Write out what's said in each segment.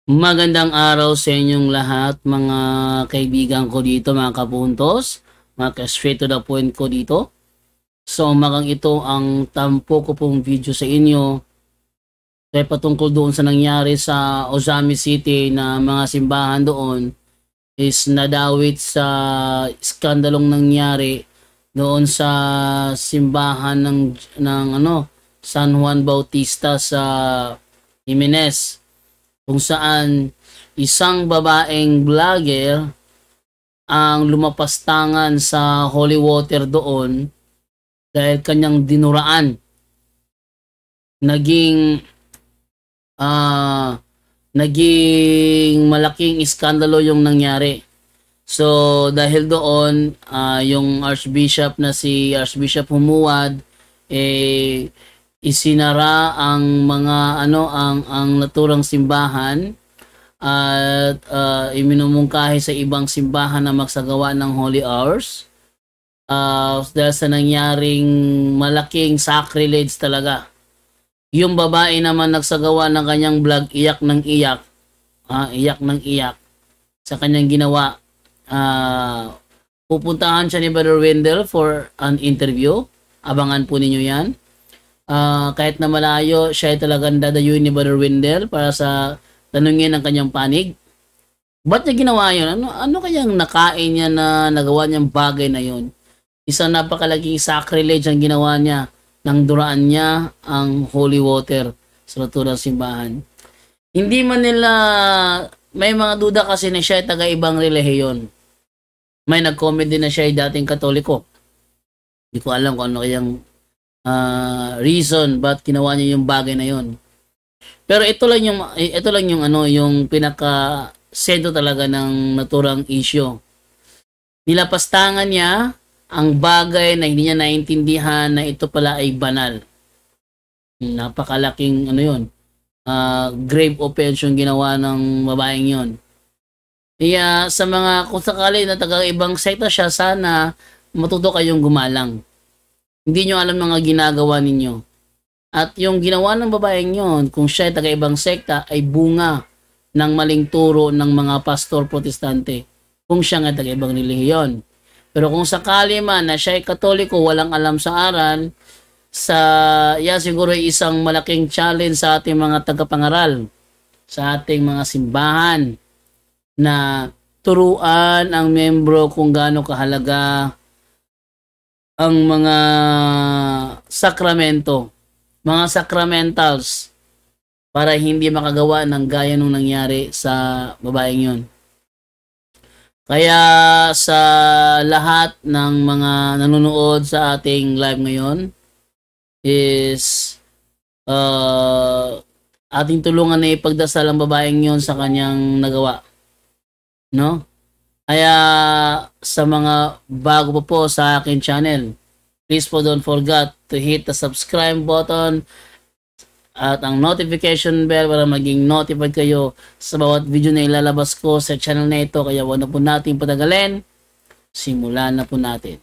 Magandang araw sa inyong lahat, mga kaibigan ko dito, mga kapuntos, mga ka-straight to the point ko dito. So, umagang ito ang tampo ko pong video sa inyo ay patungkol doon sa nangyari sa Ozami City na mga simbahan doon is nadawit sa skandalong nangyari doon sa simbahan ng San Juan Bautista sa Jimenez, kung saan isang babaeng vlogger ang lumapastangan sa holy water doon dahil kanyang dinuraan. Naging naging malaking iskandalo yung nangyari. So dahil doon, yung Archbishop na si Archbishop Humuad isinara ang mga ang naturang simbahan at iminumungkahi sa ibang simbahan na magsagawa ng holy hours dahil sa nangyaring malaking sacrilege talaga. Yung babae naman nagsagawa ng kanyang vlog, iyak ng iyak, iyak ng iyak sa kanyang ginawa. Pupuntahan siya ni Brother Wendell for an interview. Abangan po ninyo yan. Kahit na malayo, siya ay talagang dadayuin ni Brother Wendell para sa tanungin ang kanyang panig. Ba't niya ginawa yun? Ano kayang nakain niya na nagawa niyang bagay na yun? Isang napakalaking sacrilege ang ginawa niya nang duraan niya ang holy water sa naturang simbahan. Hindi man nila, may mga duda kasi na siya ay taga-ibang relihiyon. May nag-comment din na siya ay dating Katoliko. Hindi ko alam kung ano kayang reason ba't ginawa niya yung bagay na yun. Pero ito lang yung pinaka sentro talaga ng naturang issue. Nilapastangan niya ang bagay na hindi niya naintindihan na ito pala ay banal. Napakalaking grave offense yung ginawa ng babaeng yon. Kaya sa mga kung sakali na taga-ibang sekta siya, sana matuto kayong gumalang. Hindi nyo alam mga ginagawa ninyo. At yung ginawa ng babaeng yon, kung siya ay taga-ibang sekta, ay bunga ng maling turo ng mga pastor protestante kung siya ay taga-ibang relihiyon. Pero kung sakali man na siya ay Katoliko, walang alam sa aral, siguro ay isang malaking challenge sa ating mga tagapangaral, sa ating mga simbahan, na turuan ang membro kung gaano kahalaga ang mga sakramento, mga sacramentals, para hindi makagawa ng gaya nung nangyari sa babaeng yun. Kaya sa lahat ng mga nanonood sa ating live ngayon is ating tulungan na ipagdasal ang babaeng yon sa kanyang nagawa. No? Kaya sa mga bago po sa akin channel, please po don't forget to hit the subscribe button at ang notification bell para maging notified kayo sa bawat video na ilalabas ko sa channel na ito. Kaya wag na po natin patagalin, simulan na po natin.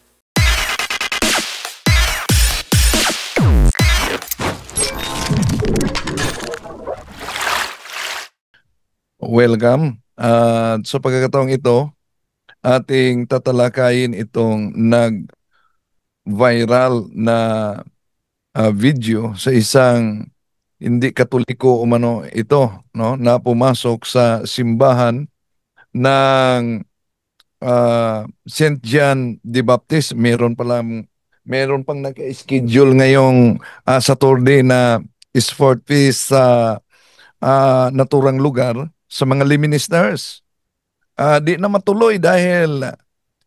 Welcome. Sa pagkakataong ito, ating tatalakayin itong nag-viral na video sa isang hindi Katoliko umano ito, no, na pumasok sa simbahan ng St. John the Baptist. Meron pang naka-schedule ngayong Saturday na sport feast sa naturang lugar sa mga lay ministers. Di na matuloy dahil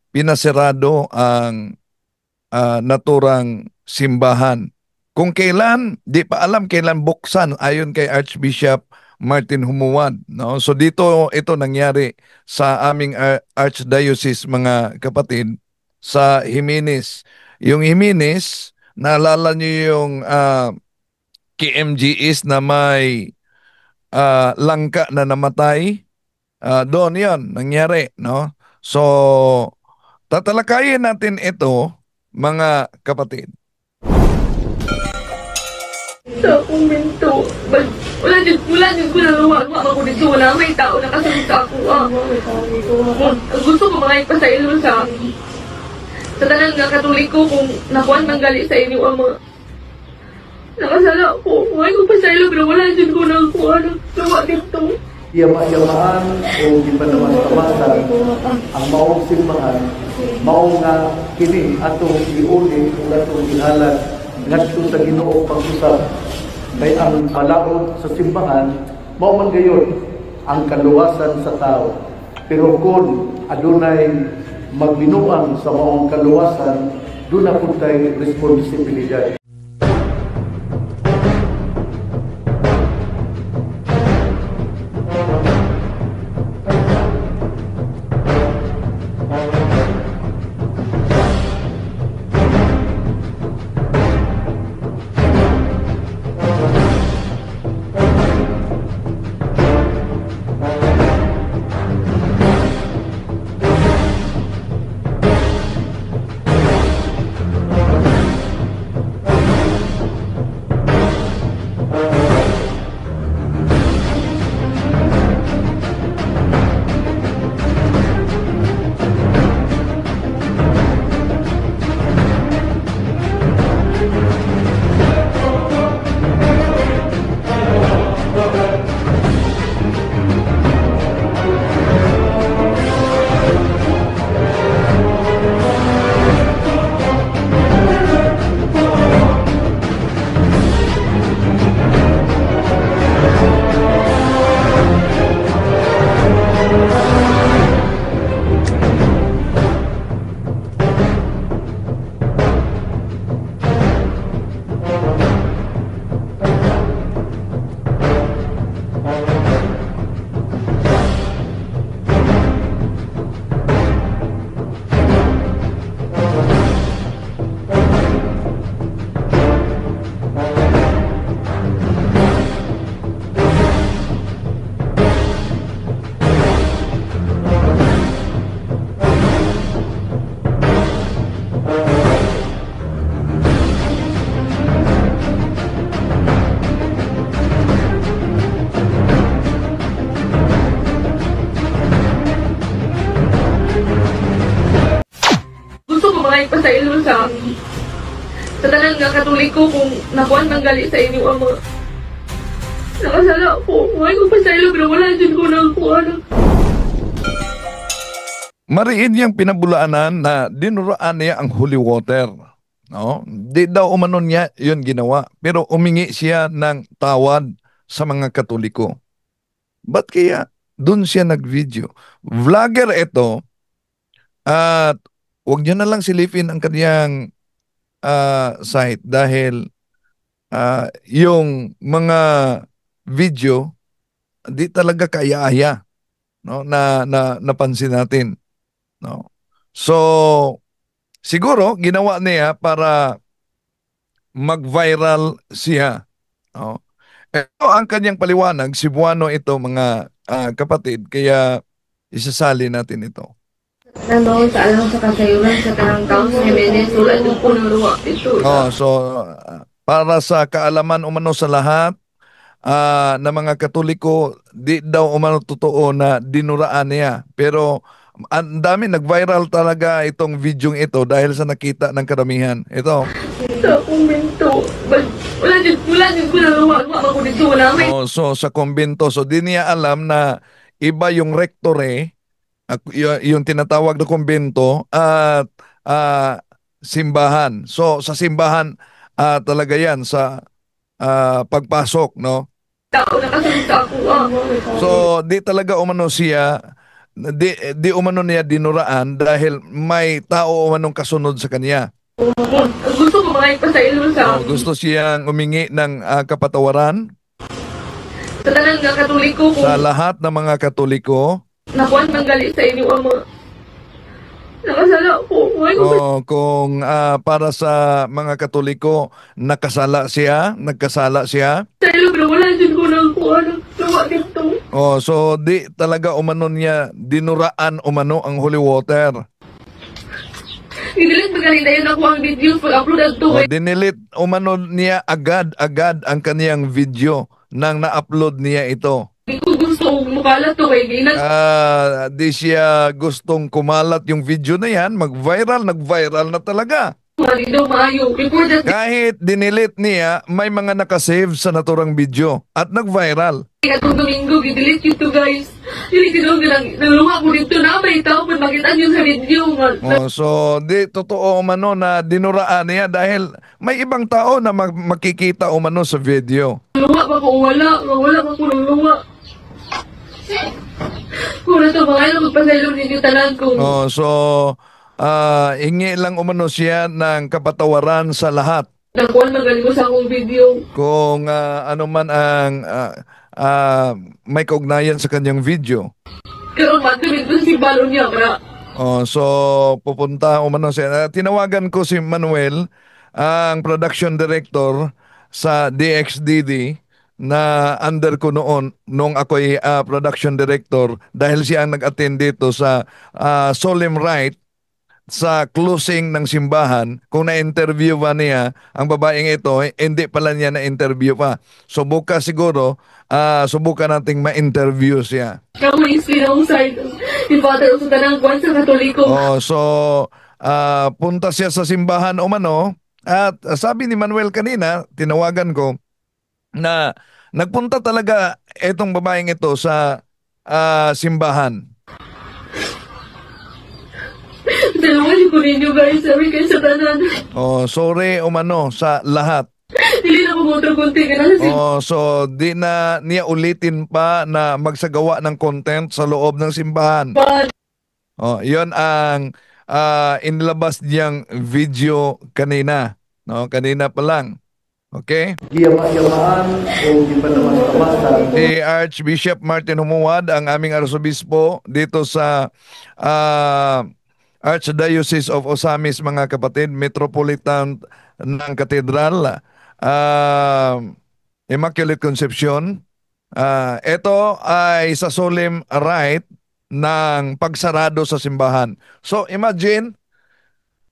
pinasirado ang naturang simbahan. Kung kailan, di pa alam kailan buksan ayon kay Archbishop Martin Humuad. No? So ito nangyari sa aming Archdiocese, mga kapatid, sa Jimenez. Yung Jimenez, naalala niyo yung KMGS na may langka na namatay? Doon yon nangyari. No? So tatalakayin natin ito, mga kapatid. Sa komento, Wala din ko naluwag. Mama ko dito, wala may tao nakasunod sa ako. Ang gusto ko mga ipasaylo sa tanan nga Katoliko kung nakuan man gali sa inyo ang mga nakasala ko. Mga ko pasaylo pero wala din ko nakuha ng luwa dito. Yama-yamaan o gipanawas-tawasan ang maong simbahan, maong nga kini atong iuli kung atong ihalan ngadto sa Ginoo pag-usap kay ang palaod sa simbahan mao man gayon ang kaluwasan sa tao. Pero kung adunay magbinuang sa maong kaluwasan, doon na po tayo responsibilidad. Pasaylo sa tanan nga Katoliko kung nakuan man gali sa inyo ang mga nakasala ko. Mga ko pasaylo pero wala din ko nakuha ng Mariin niyang pinabulaanan na dinuraan niya ang holy water. No? Di daw umano niya yun ginawa. Pero umingi siya ng tawad sa mga Katoliko. Ba't kaya doon siya nag-video? Vlogger ito at huwag niyo na lang silipin ang kanyang site dahil yung mga video di talaga kaya-aya, no, na napansin natin, no. So siguro ginawa niya para mag-viral siya, no. Ito ang kanyang paliwanag, Cebuano ito mga kapatid, kaya isasali natin ito. nandoon sa alam sa kasayuran sa tanang taon sa Jimenez. Wala din ko naluwa dito. So para sa kaalaman umano sa lahat na mga Katoliko, di daw umano totoo na dinuraan niya. Pero ang dami, nag-viral talaga itong video ito dahil sa nakita ng karamihan. Ito. Sa kumbento. Wala din ko naluwa. Mama ko dito. Wala may So sa kumbento. So di niya alam na iba yung rektore, yung tinatawag na kumbento, at simbahan. So sa simbahan talaga yan sa pagpasok, no? tao nakasunod sa ako. So di talaga umano siya, di umano niya dinuraan dahil may tao umanong kasunod sa kanya. Gusto ko mga ipasaylo sa Gusto siyang umingi ng kapatawaran sa tanan nga Katoliko kung sa lahat ng mga Katoliko. nakuan man gali sa inyo ang mga nakasala ko. Mga ko Kung para sa mga Katoliko, nagkasala siya. pasaylo pero wala din ko nakuha ng luwa dito. So di talaga umano niya dinuraan umano ang holy water. Inilit magaling na yun ako ang videos pag-upload at to. Dinilit umano niya agad ang kaniyang video nang na-upload niya ito. Di ko gusto mukalat to kay Gina. Di siya gustong kumalat yung video na yan, nag-viral na talaga. Mali daw maayo. Before that, Kahit dinilit niya, may mga nakasave sa naturang video at nag-viral. atong Domingo, gidelete yun to guys. Dili ko nalunga ko dito na may tao pa makita niyo sa video nga. So, di totoo umano na dinuraan niya dahil may ibang tao na makikita umano sa video. Nalunga pa ko wala pa ko nalunga. Kung ito mga ilo, magpasaylo ninyo tanan ko. So, hingi lang umano siya ng kapatawaran sa lahat. Nakuha magaling ko sa akong video. Kung ano man ang may kaugnayan sa kanyang video. Pero matulid ko si Balon niya, bra. So pupunta umano siya. Tinawagan ko si Manuel, ang production director sa DXDD na under ko noong ako'y production director dahil siya ang nag-attend dito sa solemn rite sa closing ng simbahan. Kung na-interview ba niya ang babaeng ito, hindi pala niya na-interview pa. So bukas siguro, subukan nating ma-interview siya. Kamu isli na usay. Yung father sa tanang kwan sa Katoliko. So punta siya sa simbahan umano at sabi ni Manuel kanina, tinawagan ko, na nagpunta talaga itong babaeng ito sa simbahan. Dalawin ko ninyo guys, sabi kayo sa tanan. Sorry umano sa lahat. Dili na pumunta kunti ka na sa So di na niya ulitin pa na magsagawa ng content sa loob ng simbahan. simbahan. Yon ang inilabas niyang video kanina. Kanina pa lang. Okay? Giyama-yamaan o gipanamas-tamasan Si Archbishop Martin Humuad, ang aming arsobispo dito sa Archdiocese of Osamis, mga kapatid, Metropolitan ng Katedral, Immaculate Conception. Ito ay sa solemn rite ng pagsarado sa simbahan. So imagine,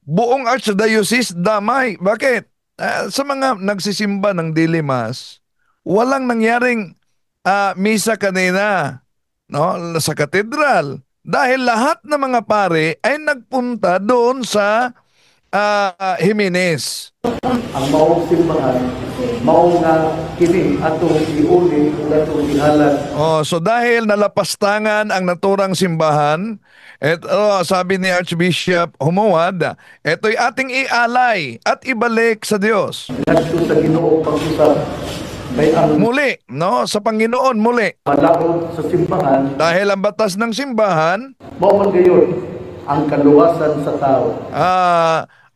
buong Archdiocese damay. Bakit? Sa mga nagsisimba ng Dilimas, walang nangyaring misa kanina, sa katedral. Dahil lahat ng mga pare ay nagpunta doon sa Jimenez. ang maong simbahan mao nga kini atong iuli ug atong ihalad. So dahil nalapastangan ang naturang simbahan, sabi ni Archbishop Humuad, ito'y ating ialay at ibalik sa Diyos. Ngadto sa Ginoo pag-usab kay ang Muli, sa Panginoon muli. malaod sa simbahan Dahil ang batas ng simbahan, mao man gayon ang kaluwasan sa tao.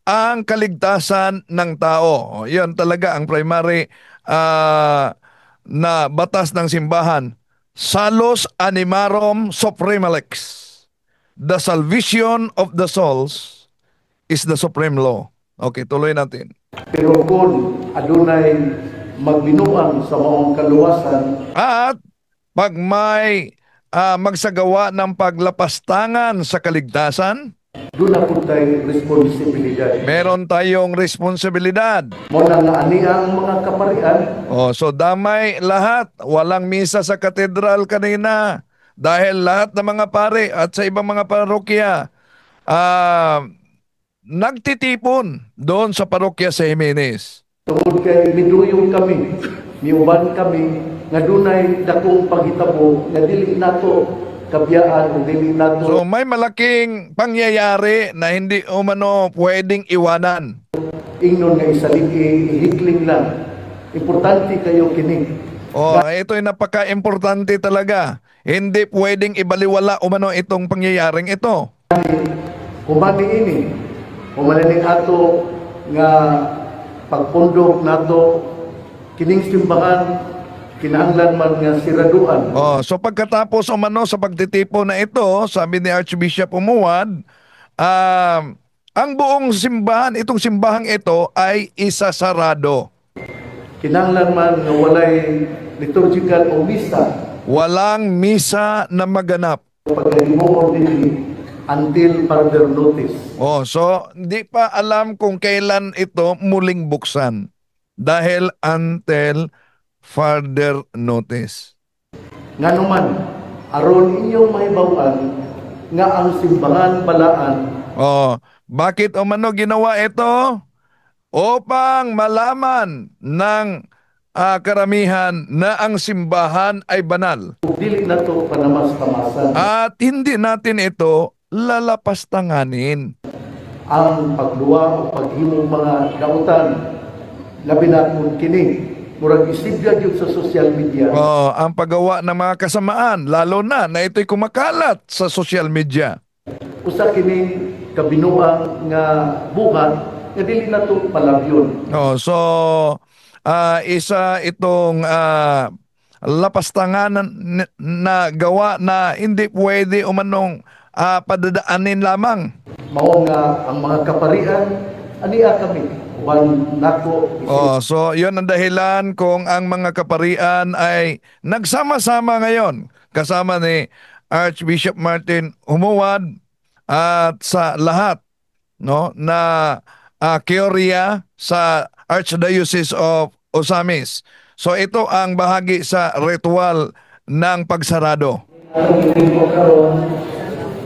ang kaligtasan ng tao. Yan talaga ang primary na batas ng simbahan. Salus animarum suprema lex. The salvation of the souls is the supreme law. Okay, tuloy natin. Pero kung adunay magbinuang sa maong kaluwasan, At pag may magsagawa ng paglapastangan sa kaligtasan, doon na po tayo responsibilidad. meron tayong responsibilidad. Mo na nga ani ang mga kaparian, So damay lahat. Walang misa sa katedral kanina. Dahil lahat ng mga pare at sa ibang mga parokya nagtitipon doon sa parokya sa Jimenez. tungod kay miduyong kami, miuban kami, nga dunay dakong paghitabo, nga dili nato kabiyaan, dili nato So may malaking pangyayari na hindi umano pwedeng iwanan. ingnon nga ihikling lang. Importante kayo kini. Ito'y napaka-importante talaga. Hindi pwedeng ibaliwala umano itong pangyayaring ito. Humani ini, humani ato nga pagpundok nato kining simbahan kinahanglan man nga siraduan. So pagkatapos umano sa pagtitipon na ito, sabi ni Archbishop Humuad, ang buong simbahan, itong simbahang ito ay isasarado. Kinahanglan man nga walay liturgical o misa Walang misa na maganap. paghimuon dinhi until further notice. So di pa alam kung kailan ito muling buksan. Dahil until further notice. Nga naman, aron inyong mahibawan nga ang simbahan balaan Oh, bakit umano ginawa ito? Upang malaman ng karamihan na ang simbahan ay banal. dili na to panamas-tamasan. At hindi natin ito lalapastanganin. Ang pagluwa o paghimong mga dautan, labi na kung kini, murag isibya yun sa social media. Oh, ang paggawa ng mga kasamaan, lalo na ito'y kumakalat sa social media. Usa kini kabinuang nga buhat, nga dili na to palabyon. Oh, so isa itong lapastangan na gawa na hindi pwede umanong padadaanin lamang. Mao nga ang mga kaparian, aniya kami, uban nako Oh, so 'yon ang dahilan kung ang mga kaparian ay nagsama-sama ngayon kasama ni Archbishop Martin Humuad at sa lahat no na Keoria sa Archdiocese of Osamis. So ito ang bahagi sa ritual ng pagsarado. Ang giving ko karon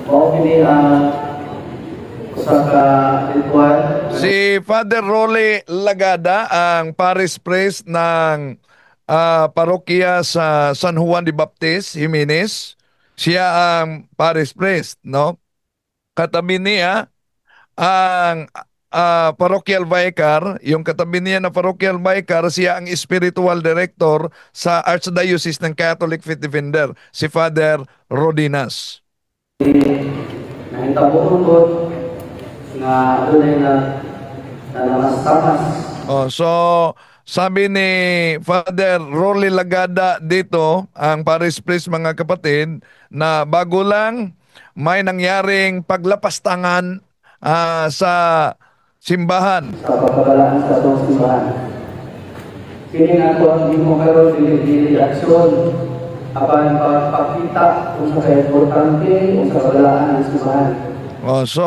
mao kini usa ka ritual. Si Father Rolly Lagada ang parish priest ng parokya sa San Juan de Baptist, Jimenez. Siya ang parish priest, no? Katabi niya ang parochial vicar, yung katabi niya na parochial vicar, siya ang spiritual director sa Archdiocese ng Catholic Faith Defender, si Father Rodinas. Nahita po ko na dunay na namas-tamas. Oh, so sabi ni Father Rolly Lagada dito, ang parish priest mga kapatid, na bago lang may nangyaring paglapastangan sa simbahan. Sa pagkabalaan sa atong simbahan. Kini nga ito ang mo karon dili aksyon apan pagpakita kung sa importante o sa pagkabalaan ng simbahan. Oh, so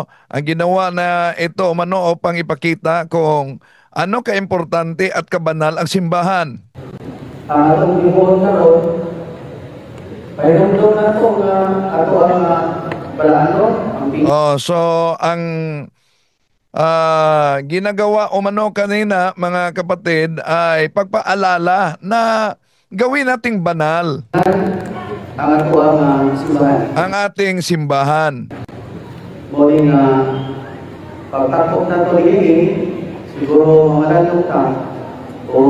ang ginawa na ito umano upang ipakita kung ano kaimportante at kabanal ang simbahan. Ang atong gihon karon pahinomdom na ito nga ato ang balaan ang Oh, so ang ginagawa umano kanina mga kapatid ay pagpaalala na gawin nating banal ang ato ang simbahan. ang ating simbahan. Muli nga pagtakop na ito siguro malalong ka o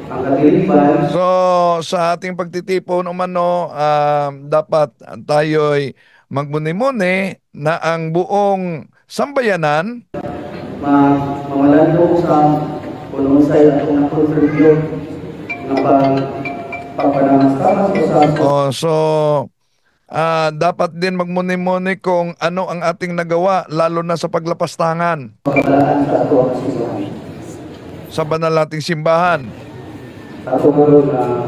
ang katilipan. So sa ating pagtitipon umano, dapat tayo'y magmuni-muni na ang buong sambayanan mamalandong sa pununsay at kung nakontribute na pagpanamas-tamas o sa so dapat din magmuni-muni kung ano ang ating nagawa, lalo na sa paglapastangan pagkabalaan sa ato ang simbahan. sa banal nating simbahan. Ato karon na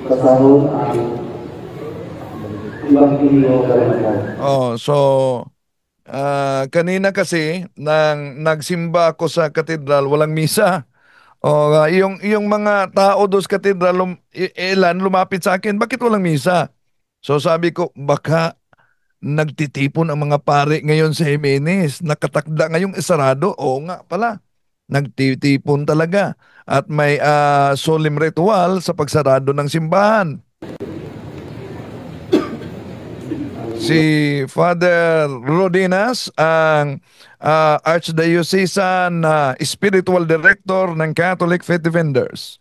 basahon ang Ebanghelyo karon. Oh, so kanina kasi nang nagsimba ako sa katedral, walang misa. O yung mga tao doon sa katedral ilan lumapit sa akin, bakit walang misa? So sabi ko, baka nagtitipon ang mga pare ngayon sa Jimenez, nakatakda ngayong isarado. Oo nga pala, nagtitipon talaga at may solemn ritual sa pagsarado ng simbahan. Si Father Rodinas, ang Archdiocesan Spiritual Director ng Catholic Faith Defenders.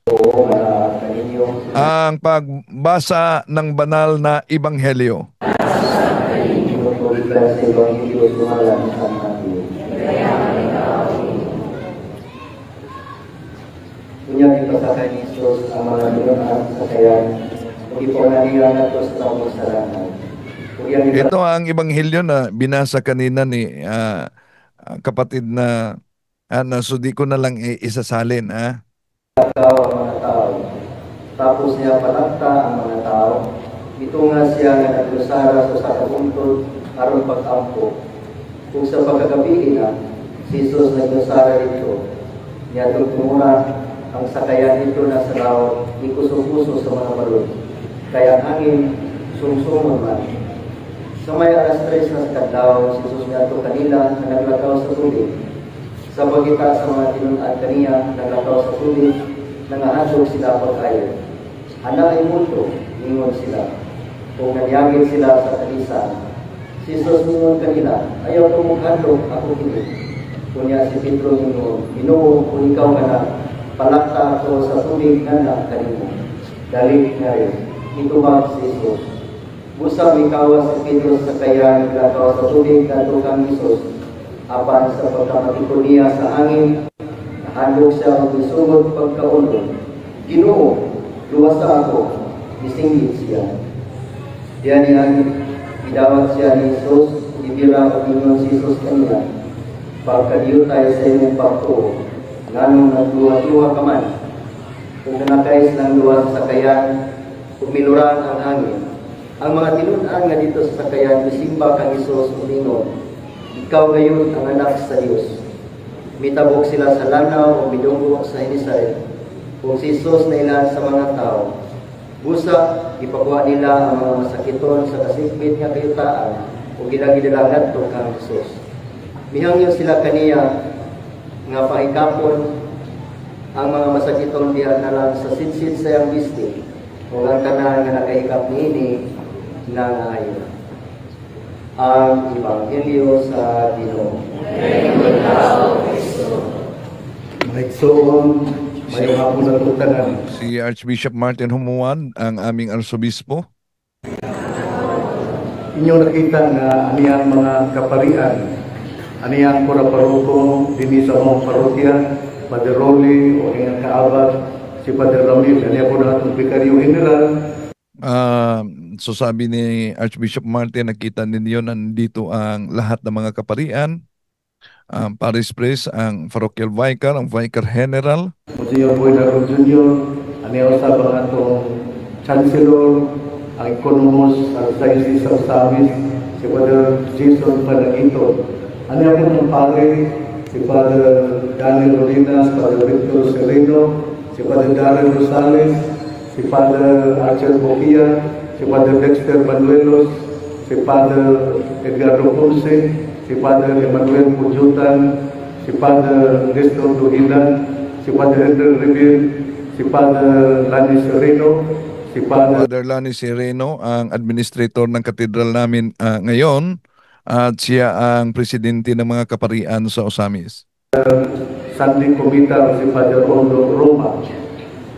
Ang pagbasa ng banal na Ebanghelyo. Punya dipasahkan Yesus ang mga binunaan sa kayan, ipanganiran nato sa tamang sarangan. Ito ang Ebanghelyo na binasa kanina ni kapatid na so di ko na lang isasalin. Tao ang mga tao. Tapos niya palakta ang mga tao. Ito nga siya nga naglusara sa kapuntod aron pag-ampo. Kung sa pagkagabi na, si Jesus naglusara dito. Niya tugmura ang sakayan dito na sa raw ikuso-puso sa mga balon. Kaya ang hangin sumsumon man. Sa may alas 3 na sa kadlaw, si Jesus ngadto kanila na naglakaw sa tubig. Sa pagkita sa mga tinunan kaniya, naglakaw sa tubig, nangahandog sila pag-ayo. Ana ay multo, ingon sila. Kung nanyagin sila sa kalisan, si Jesus ningon kanila, ayaw ko maghandog, ako kini. Kunya si Pedro ningon, Ginoo, kung ikaw ka na, palakta ako sa tubig nga na kanimo. Dali nga rin, itubag si Jesus. Busa ikawas si Pedro sa kaya naglakaw sa tubig na tukang Jesus. Apan sa pagkamatiko niya sa hangin, nahandog siya magsugod pagkaunod. Ginoo, luwasa ako, isinggit siya. Diyan niya, idawat siya ni Jesus, ibira o ingon si Jesus kanila. Pagkadiyo tayo sa inyong pagtuo, nganong nagluwa-luwa ka man. Kung nanakais ng luwa sa sakayan, umiluran ang hangin. Ang mga tinunan nga dito sa sakayan, isimba kang Isus ulingon, ikaw gayon ang anak sa Diyos. Mitabok sila sa lanaw o bidunggo sa Hinisaret. Kung si Isus na ilan sa mga tao, busa, ipakuha nila ang mga masakiton sa kasikbit nga kayutaan o gilagidalagat to kang Isus. Mihangyo sila kaniya nga pahikapon ang mga masakiton diyan na lang sa sinsit sa iyang bisti o ang tanan nga nakahikap niini na ayon. Ang Ebanghelyo sa Ginoo. Maigsoon, may hapon na tutanan. Si Archbishop Martin Humuan, ang aming arsobispo. Inyo nakita nga aniyang mga kaparian, aniyang pura-paruko, dini sa mga parokya, Padre Rolly, o iyang kaabag, si Padre Ramil, aniyang po na itong Vicario General. So sabi ni Archbishop Martin, nakita ninyo nandito ang lahat ng mga kaparian, ang Parish Priest, ang Parochial Vicar, ang Vicar General. Monsignor Buenaro Jr., aniyang usabang atong Chancellor, ang Economos, ang Diocese of Samis, si Father Jason Panagito. Aniyang po ng Padre, si Father Daniel Rolinas, Father Victor Sereno, si Father Darren Rosales, si Father Archer Bokia, si Father Dexter Manuelos, si Father Edgardo Ponce, si Father Emmanuel Pujutan, si Father Nestor Duhilan, si Father Ender Reville, si Father Lani Sereno, si Father Lani Sereno, ang administrator ng katedral namin ngayon, at siya ang presidente ng mga kaparian sa Osamis. Sunday Committee, si Father Ondo Roma.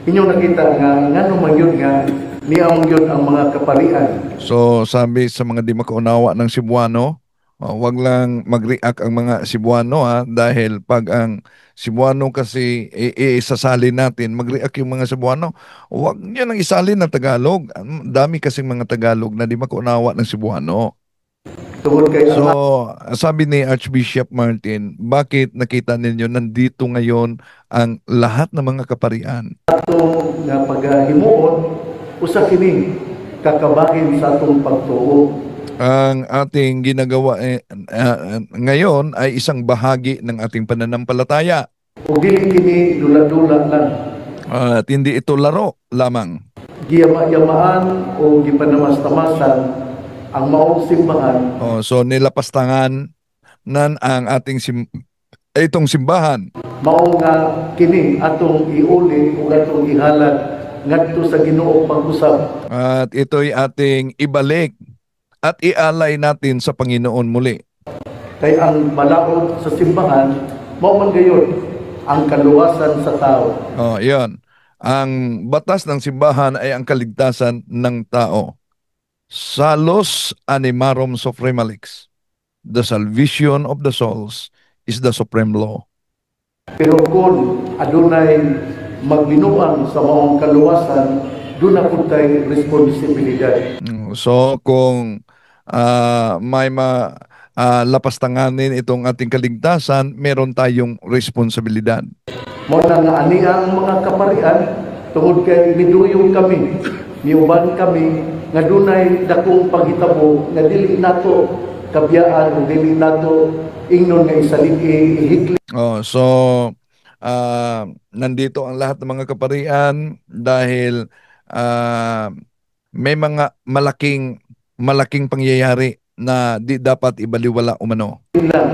Inyong nakita nga naman yun nga, niyaong yun ang mga kaparian. So sabi sa mga di makaunawa ng Cebuano, wag lang mag-react ang mga Cebuano dahil pag ang Cebuano kasi isasalin natin, mag-react yung mga Cebuano, wag niyo nang isalin na Tagalog. Dami kasing mga Tagalog na di makaunawa ng Cebuano. So, sabi ni Archbishop Martin, bakit nakita ninyo nandito ngayon ang lahat ng mga kaparian? Ato nga paghimuon, usa kini kakabahin sa atong pagtuo. Ang ating ginagawa ngayon ay isang bahagi ng ating pananampalataya. O dili kini dula-dula lang. At hindi ito laro lamang. Giyama-yamaan o gipanamass-tamasan ang maong simbahan. So nilapastangan nan ang ating itong simbahan. Mao nga kini atong iuli o atong ihalad ngadto sa Ginoo pag-usab. At ito'y ating ibalik at ialay natin sa Panginoon muli. Kay ang balaod sa simbahan mao man gayon ang kaluwasan sa tao. Iyon. Ang batas ng simbahan ay ang kaligtasan ng tao. Salus animarum suprema lex. The salvation of the souls is the supreme law. Pero kung adunay magbinuang sa maong kaluwasan, doon na po tayo responsibilidad. So kung may lapastanganin itong ating kaligtasan, meron tayong responsibilidad. Mo na nga ani ang mga kaparian, tungod kay miduyong kami, niuban kami, nga dunay dakong paghitabo, nga dili nato kabiyaan, dili nato ingnon nga isaligi ihikli. So nandito ang lahat ng mga kaparian dahil ah, may mga malaking pangyayari na di dapat ibaliwala umano. Lang,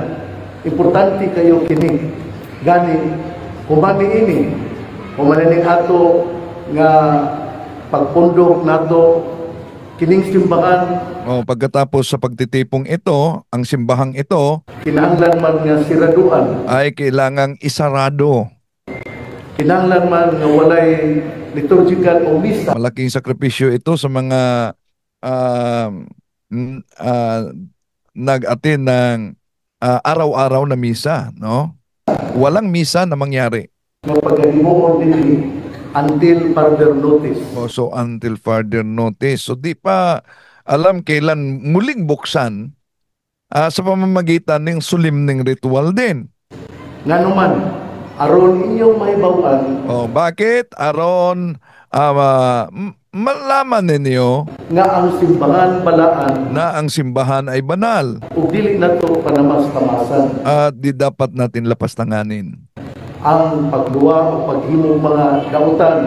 importante kayo kini. Gani, kumani ini, kumani ato nga pagpundok nato kining simbahan, Pagkatapos sa pagtitipong ito, ang simbahang ito kinahanglan man nga siraduan, ay kailangang isarado. kinahanglan man nga walay liturgical o misa. Malaking sakripisyo ito sa mga nag-attend ng araw-araw na misa, no? Walang misa na mangyari. Nga paghimuon din until further notice. So until further notice. So di pa alam kailan muling buksan sa pamamagitan ng solemneng ritual din. Nga naman, aron inyong mahibawan Bakit? Aron malaman ninyo nga ang simbahan balaan na ang simbahan ay banal ug dili nato panamas-tamasan at di dapat natin lapastanganin. ang pagduwa o paghimo mga dautan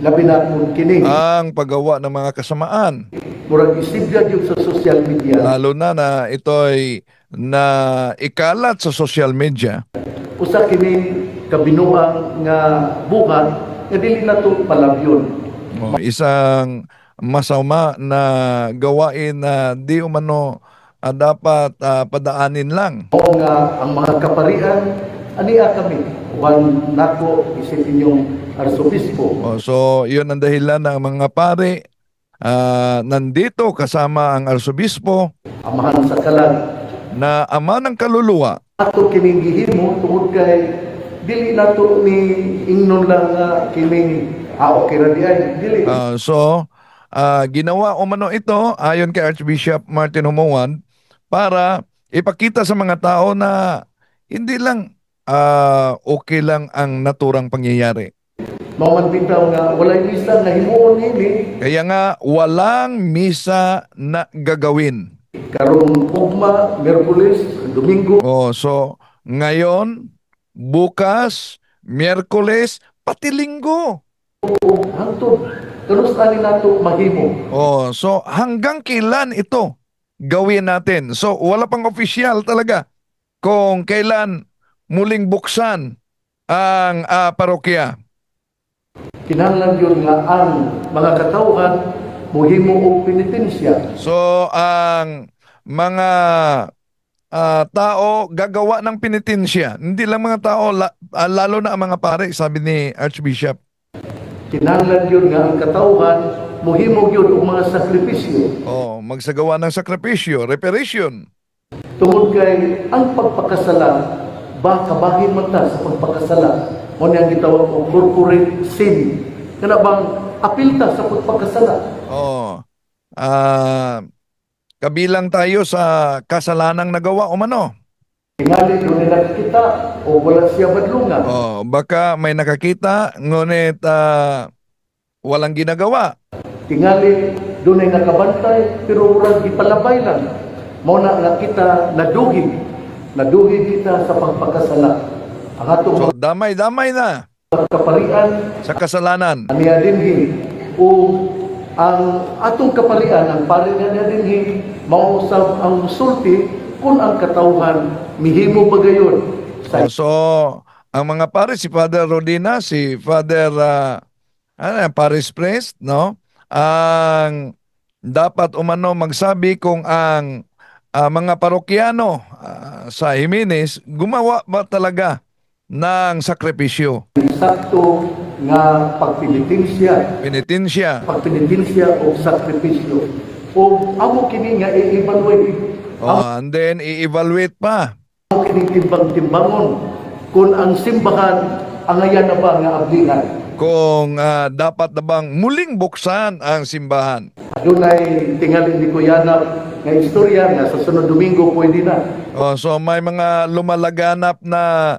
labi na kung kini Ang paggawa ng mga kasamaan, murag isibya gyud sa social media lalo na ito'y na ikalat sa social media. usa kini kabinuang nga buhat nga dili nato palabyon. Isang masama na gawain na di umano dapat padaanin lang. Oo nga ang mga kaparian ania kami uban nako isip inyong arsobispo. So yun ang dahilan ng mga pare nandito kasama ang arsobispo Amahan sa kalan na ama ng kaluluwa. ato kining gihimo tungod kay dili nato ni ingnon lang nga kining okay ra di ay dili Ginawa umano ito ayon kay Archbishop Martin Humuan para ipakita sa mga tao na hindi lang okay lang ang naturang pangyayari. mao man bitaw nga walay misa nga himuon nini Kaya nga walang misa na gagawin. karong ugma Miyerkules Domingo So ngayon, bukas, Miyerkules, pati Linggo. hangtod kanusta ni nato mahimo. So hanggang kailan ito gawin natin? So wala pang opisyal talaga kung kailan muling buksan ang parokya. Kinahanglan yun nga ang mga katawhan mohimo og penitensya. So ang mga tao gagawa ng penitensya. Hindi lang mga tao, lalo na ang mga pare, sabi ni Archbishop. Kinahanglan yun nga ang katawhan mohimo gyud og mga sakripisyo Magsagawa ng sakripisyo, reparation. tungod kay ang pagpakasala kabahin man ta sa pagpakasala mo nang gitawag og corporate sin kana bang apil ta sa pagpakasala. Kabilang tayo sa kasalanang nagawa umano. Tingali doon nila nakikita o wala siya badlungan. Baka may nakakita ngunit walang ginagawa. Tingali doon ay nakabantay pero murag gipalabay lang. Mao na nga kita naduhig kita sa pagpakasala. Ang atong So damay-damay na mga kaparian sa kasalanan. aniya dinhi o ang atong kaparian ang pari niya dinhi mausab ang sulti kung ang katawhan mihimo bagayon sa So ang mga pare, si Father Rodina, si Father Paris Priest, no? Ang dapat umano magsabi kung ang mga parokyano sa Jimenez gumawa ba talaga ng sakripisyo, sakto nga pagpinitensya o sakripisyo o amo kini nga i-evaluate and then i-evaluate pa. amo kini timbang-timbangon kung ang simbahan angayan na ba nga ablingan. Kung dapat na bang muling buksan ang simbahan. Adunay tingali ni Kuyanap nga istorya nga sa sunod Domingo pwede na. So may mga lumalaganap na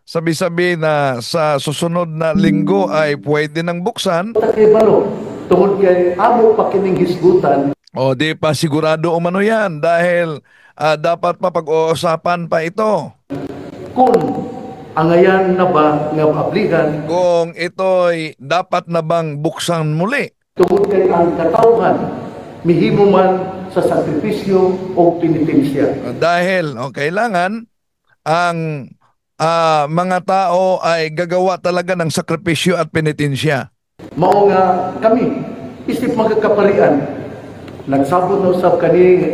sabi-sabi na sa susunod na linggo ay pwede nang buksan. Kay balo tungod kay amo pa kining hisgutan Di pa sigurado umano yan dahil dapat pa pag-uusapan pa ito. kung angayan na ba nga ablihan Kung ito'y dapat na bang buksan muli? tungod kay ang katawhan mihimo man sa sakripisyo o penitensya. Dahil kailangan ang mga tao ay gagawa talaga ng sakripisyo at penitensya. Mao nga kami isip magkakaparian nagsabot na usab kami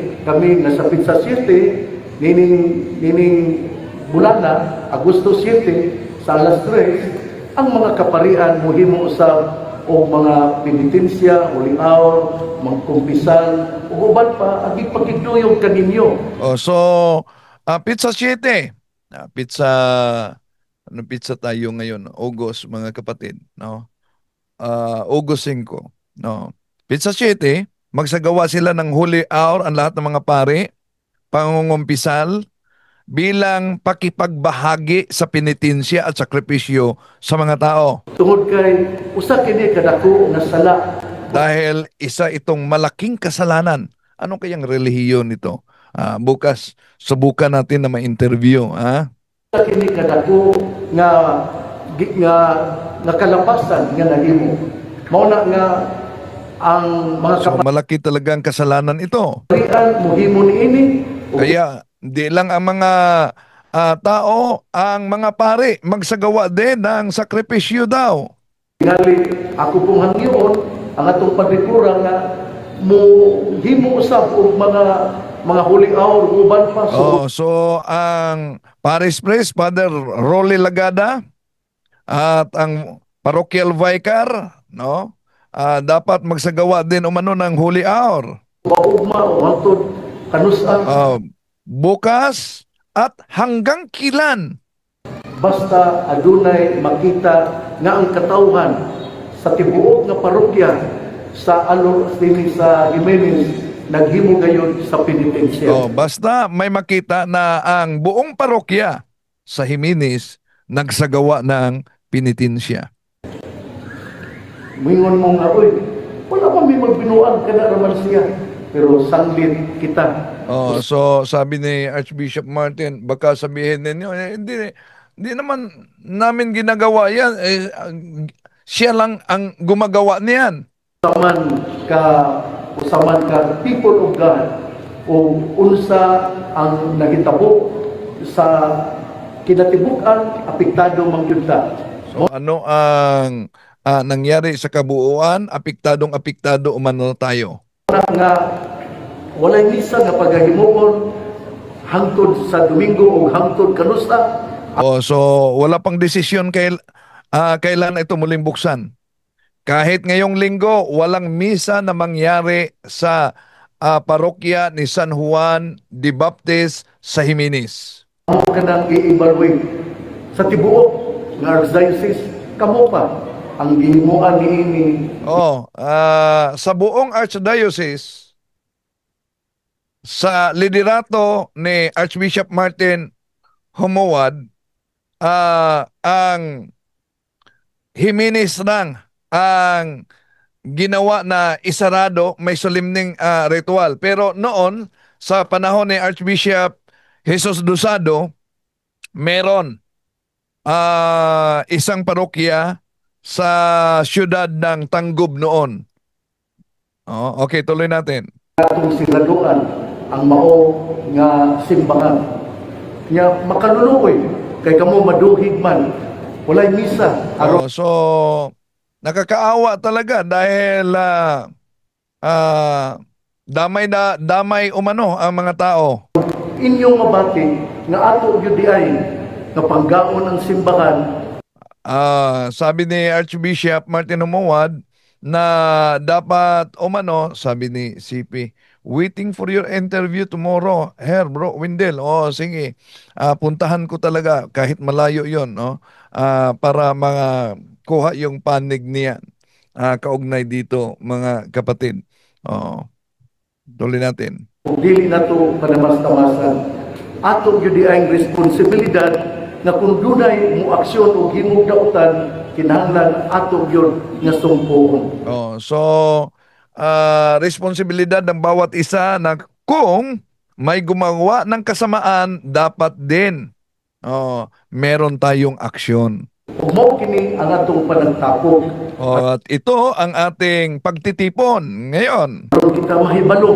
nga sa Pizza City nining bulana Agosto 7 sa alas 3 ang mga kaparian mohimo usab o mga penitensya, huling hour, mga kumpisal, o uban pa, ang ipagigduyong kaninyo. So, Pizza 7. Pizza, ano pizza tayo ngayon? August, mga kapatid. No? August 5. No? Pizza 7, magsagawa sila ng holy hour ang lahat ng mga pare, pangungumpisal, bilang pakipagbahagi sa penitensya at sakripisyo sa mga tao. Tungod kay usa kini kadako nga sala. Dahil isa itong malaking kasalanan. Ano kayang relihiyon ito? Bukas, subukan natin na ma-interview. Usa kini kadako nga kalapasan nga nahimo. Mao na nga ang mga So, malaki talagang kasalanan ito. kaparian mohimo niini. Kaya, di lang ang mga tao, ang mga pare, magsagawa din ng sakripisyo daw. Tingali ako pong hangyoon ang atong pagdikura nga himo usab og mga huling hour uban pa So ang Paris Priest, Father Rolly Lagada, at ang parochial vicar, no? Dapat magsagawa din umano ng holy hour. maugma o hangtod kanusa Bukas at hanggang kilan. basta adunay makita nga ang katawhan sa tibuok nga parokya sa sa Jimenez naghimo gayon sa penitensya. Basta may makita na ang buong parokya sa Jimenez nagsagawa ng penitensya. Mingon mo nga, uy, wala pa may magbinuan ka na raman siya. Pero sanglit kita. So sabi ni Archbishop Martin, baka sabihin ninyo, hindi naman namin ginagawa yan. Siya lang ang gumagawa niyan. Usaman ka people of God o unsa ang nahitabo sa kinatibuk-an apektado man gyud ta. So ano ang nangyari sa kabuuan? Apektado umano tayo. Nga walay misa nga paghimuon hangtod sa Domingo o hangtod kanusa. So wala pang desisyon kailan ito muling buksan. Kahit ngayong linggo, walang misa na mangyari sa parokya ni San Juan de Baptist sa Jimenez. Amo ka nang i-evaluate sa tibuok nga archdiocese kamo pa ang gihimuan niini. Sa buong archdiocese, sa liderato ni Archbishop Martin Humawad, ang Jimenez lang ang ginawa na isarado, may solemning ritual. Pero noon, sa panahon ni Archbishop Jesus Dosado, meron isang parokya sa siyudad ng Tanggob noon. Okay, tuloy natin. Atong sinaduan ang mao nga simbahan. Nya makaluluoy kay kamo maduhig man walay misa aron So nakakaawa talaga dahil damay umano ang mga tao. inyong mabati nga ato gyud diay nga panggaon ang simbahan. Sabi ni Archbishop Martin Humawad na dapat umano, sabi ni CP, waiting for your interview tomorrow. Bro Windel, sige, puntahan ko talaga kahit malayo yon, no? Para kuha yung panig niya kaugnay dito, mga kapatid. Tuloy natin. Kung dili nato panamas-tamasan ato gyud diay responsibilidad na kung dunay mo aksyon o himugdautan kinahanglan ato gyud nga sumpuon. So responsibilidad ng bawat isa na kung may gumawa ng kasamaan, dapat din meron tayong aksyon. Ug mao kini ang atong panagtapok. At ito ang ating pagtitipon ngayon Aron kita mahibalo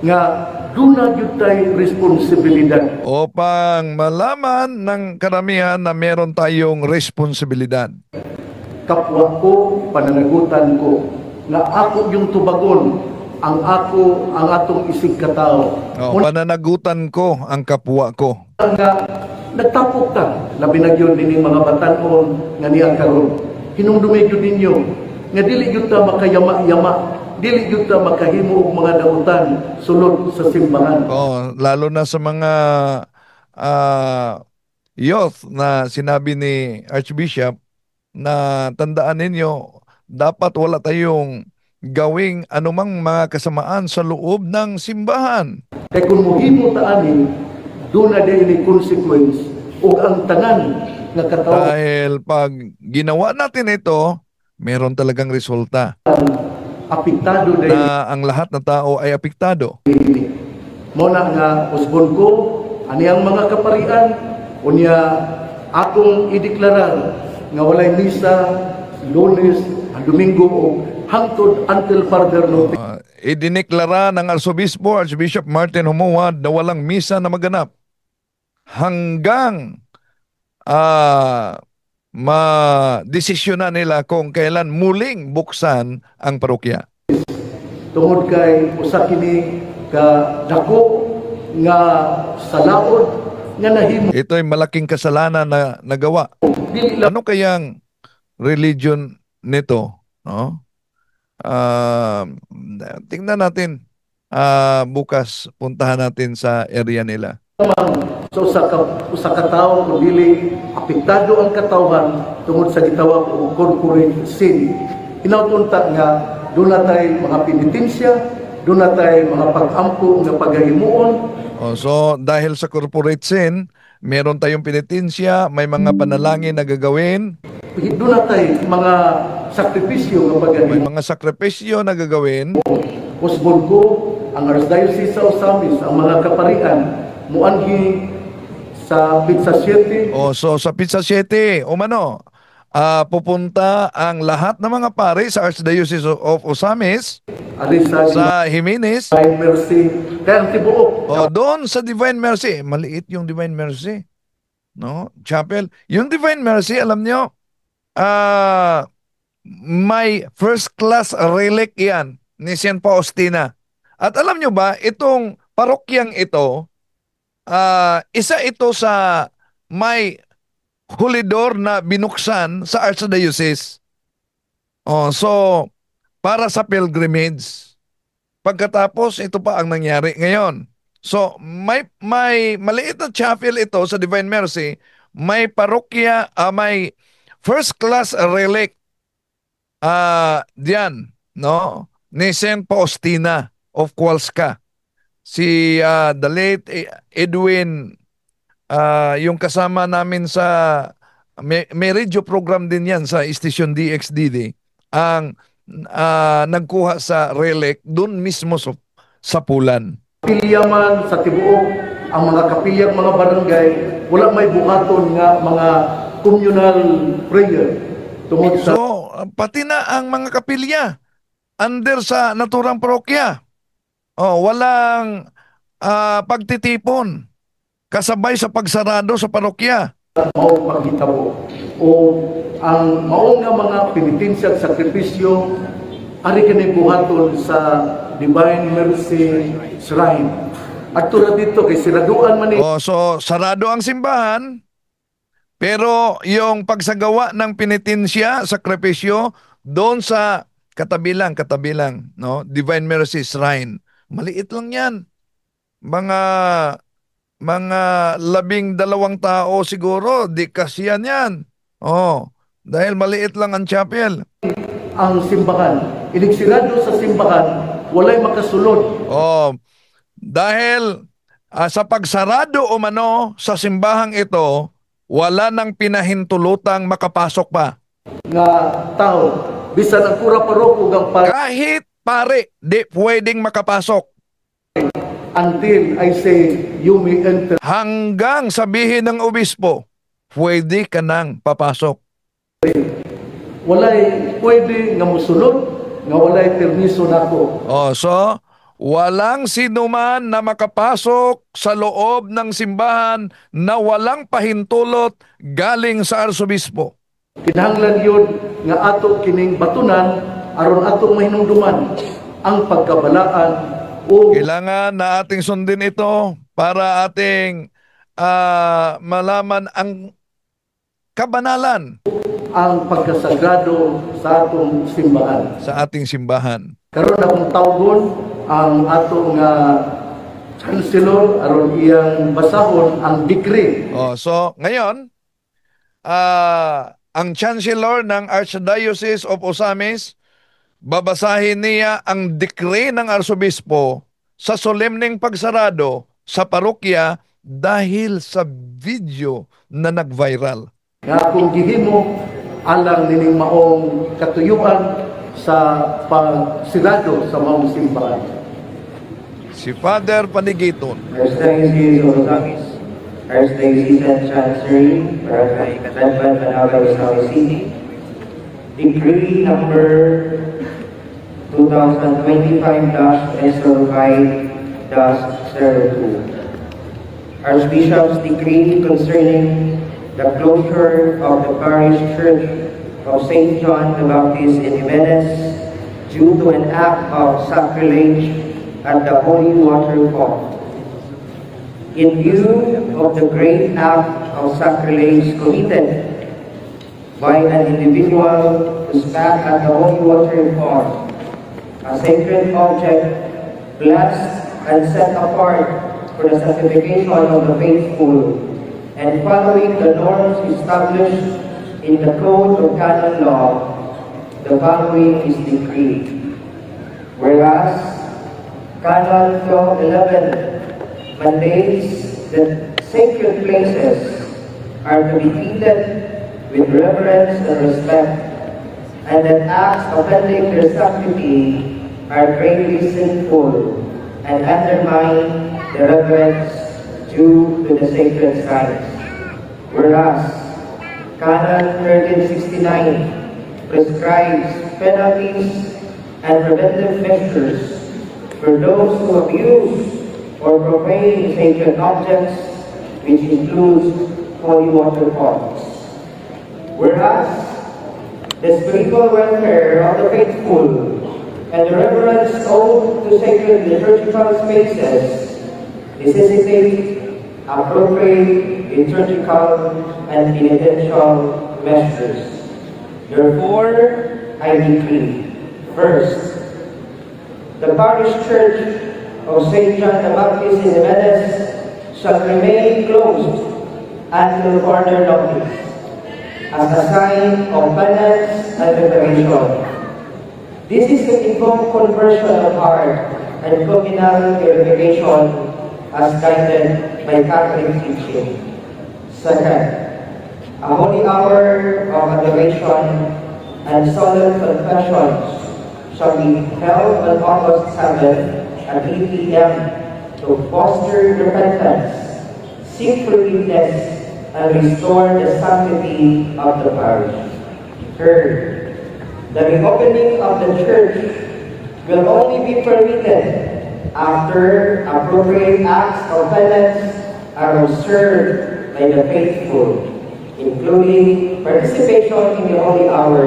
nga duna gyud tay responsibilidad. upang malaman ng karamihan na meron tayong responsibilidad. Kapwa ko, pananagutan ko nga ako yung tubagon ang atong isig katao. Pananagutan ko ang kapwa ko. Nga nagtapok ta labi na gyud dining mga batan-on nga niya karon. Hinumdumi gyud ninyo nga dili gyud ta makayama-yama, dili gyud ta makahimo og mga dautan sulod sa simbahan. Lalo na sa mga youth na sinabi ni Archbishop na tandaan ninyo, dapat wala tayong gawing anumang mga kasamaan sa loob ng simbahan. Kay kung mohimo ta ani, doon na din consequence o ang tanan nga katao Dahil pag ginawa natin ito, meron talagang resulta apektado din. na ang lahat na tao ay apektado. Mo na nga usbon ko ani ang mga kaparian unya akong ideklarar nga walay misa Lunes ang Domingo o hangtod until further notice. Idineklara ng Archbishop Martin Humuad na walang misa na maganap hanggang madesisyonan nila kung kailan muling buksan ang parokya. Tungod kay usa kini ka dako nga salaod nga nahimo. Ito ay malaking kasalanan na nagawa. Dili lang Ano kayang religion nito? No? Tingnan natin. Bukas puntahan natin sa area nila. sa usa ka tawo kung dili apektado ang katawhan tungod sa gitawag og corporate sin. Inautunta nga doon na tayo mga penitensya, doon na tayo mga pag-ampo nga paghahimuon. So dahil sa corporate sin, meron tayong penitensya, may mga panalangin na gagawin, Doon na tayo mga sakripisyo nga may paghahimuon. mga sakripisyo na gagawin. Usbon ko ang Archdiocese sa Osamis, ang mga kaparian, muanhi sa Pizza 7, So sa Pizza 7, pupunta ang lahat ng mga pare sa Archdiocese of Osamis, ari sa sa Jimenez, Divine Mercy, kaya ang tibuok. doon sa Divine Mercy. Maliit yung Divine Mercy, no? Chapel. Yung Divine Mercy, alam nyo, may first class relic yan ni St. Faustina. At alam nyo ba, itong parokyang ito, isa ito sa may hulidor na binuksan sa Archdiocese. So, para sa pilgrimage. Pagkatapos, ito pa ang nangyari ngayon. So, may maliit na chapel ito sa Divine Mercy, may parokya, may first class relic diyan, no? Ni St. Faustina of Kowalska. Si the late Edwin, yung kasama namin sa may radio program din yan sa Station DXDD, ang nagkuha sa relic doon mismo sa Pulan. Kapilya man sa tibuok, ang mga kapilyang mga barangay, wala may buhaton nga mga communal prayer tungod sa So, pati na ang mga kapilya under sa naturang parokya. Walang pagtitipon kasabay sa pagsarado sa parokya. maong paghitabo o ang maong nga mga penitensya at sakripisyo ari kini buhaton sa Divine Mercy Shrine. At tulad dito kay siraduan man ni So, sarado ang simbahan, pero yung pagsagawa ng penitensya, sakripisyo, doon sa katabilang, no? Divine Mercy Shrine. Maliit lang yan. Mga 12 tao siguro, di kasyan yan. Dahil maliit lang ang chapel. ang simbahan. Inigsirado sa simbahan, walay makasulod. Dahil sa pagsarado umano sa simbahang ito, wala nang pinahintulutang makapasok pa. Nga tao, bisan ang kura paroko ang Kahit pare, di pwedeng makapasok. until I say you may enter. Hanggang sabihin ng obispo, pwede ka nang papasok. Walay pwede nga musulod, nga walay permiso nako. So, walang sinuman na makapasok sa loob ng simbahan na walang pahintulot galing sa arsobispo. Kinahanglan yun nga ato kining batunan aron atong mahinungduman ang pagkabalaan o Kailangan na ating sundin ito para ating malaman ang kabanalan ang pagkasagrado sa atong simbahan. sa ating simbahan. Karon akong tawgon ang atong chancellor aron iyang basahon ang decree. So, ngayon, ang Chancellor ng Archdiocese of Osamis, babasahin niya ang decree ng Arsobispo sa solemneng pagsarado sa parokya dahil sa video na nag-viral. Nga kung gihimo alang nining maong katuyuan sa pagsirado sa maong simbahan. Si Father Panigiton. Archdiocese of Osamis, Archdiocesan Chancery, Barangay Catadban, Manawag, Osamis City, Decree number 2025-SO5-02. Archbishop's decree concerning the closure of the parish church of St. John the Baptist in Jimenez due to an act of sacrilege at the Holy Water Fall. In view of the great act of sacrilege committed by an individual who spat at the Holy Water Fall, a sacred object blessed and set apart for the sanctification of the faithful, and following the norms established in the Code of Canon Law, the following is decreed. Whereas Canon 1211 mandates that sacred places are to be treated with reverence and respect, and that acts offending their sanctity are greatly sinful and undermine the reverence due to the sacred sites. Whereas Canon 1369 prescribes penalties and preventive measures for those who abuse or profane sacred objects, which includes holy water falls. Whereas the spiritual welfare of the faithful and the reverence owed to sacred liturgical spaces necessitate appropriate liturgical and penitential measures. Therefore, I decree, first, the parish church of St. John the Baptist in Jimenez shall remain closed until further notice, as a sign of penance and reparation. This is to invoke conversion of heart and communal purification as guided by Catholic teaching. Second, a holy hour of adoration and solemn confessions shall be held on August 7 at 8 p.m. to foster repentance, seek forgiveness, and restore the sanctity of the parish. Third, the reopening of the church will only be permitted after appropriate acts of penance are observed by the faithful, including participation in the holy hour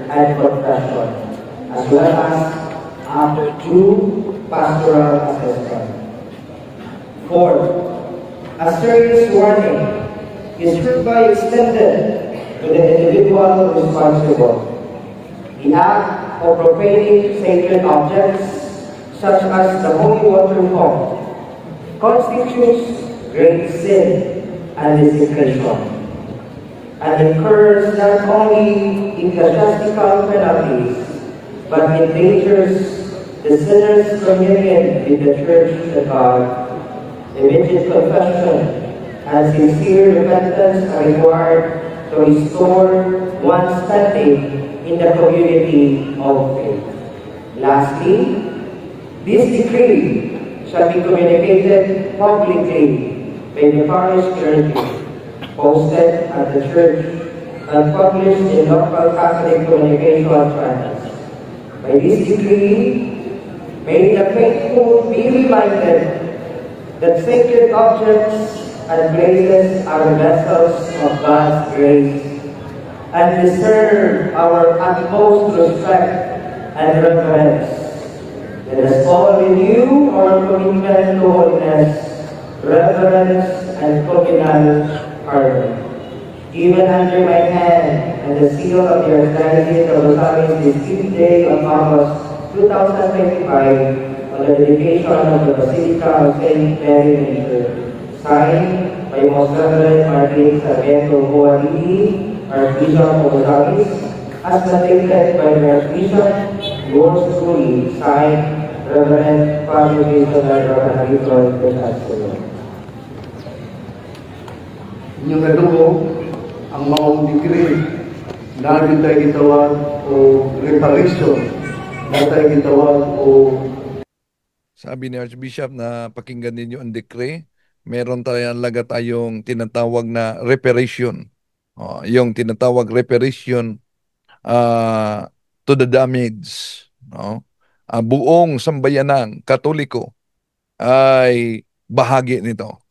and confession, as well as after due pastoral assessment. Fourth, a serious warning is hereby extended to the individual responsible. The act of profaning sacred objects, such as the holy water fall, constitutes great sin and desecration, and incurs not only ecclesiastical penalties, but endangers the sinner's communion with the Church of God. Immediate confession and sincere repentance are required to restore one's standing in the community of faith. Lastly, this decree shall be communicated publicly by the parish clergy, posted at the church, and published in local Catholic communication channels. By this decree, may the faithful be reminded that sacred objects and places are vessels of God's grace and deserve our utmost respect and reverence. Let us all renew our commitment to holiness, reverence, and communal harmony. Given under my hand and the seal of the Archdiocese of Rosario this 5th day of August 2025 on the dedication of the Basilica of St. Mary Major. Signed by Most Reverend Martin Sarmiento Boalili, Archbishop of Rosario, as notated by the Archbishop, yours truly, signed Reverend Father Jason Reverend Victor Pesasco. Inyong nadugo, ang maong degree na tayo gitawag o reparation, na tayo gitawag o Sabi ni Archbishop na pakinggan ninyo ang decree, meron tayong tinatawag na reparation. Yung tinatawag reparation to the damage. Buong sambayanang Katoliko ay bahagi nito.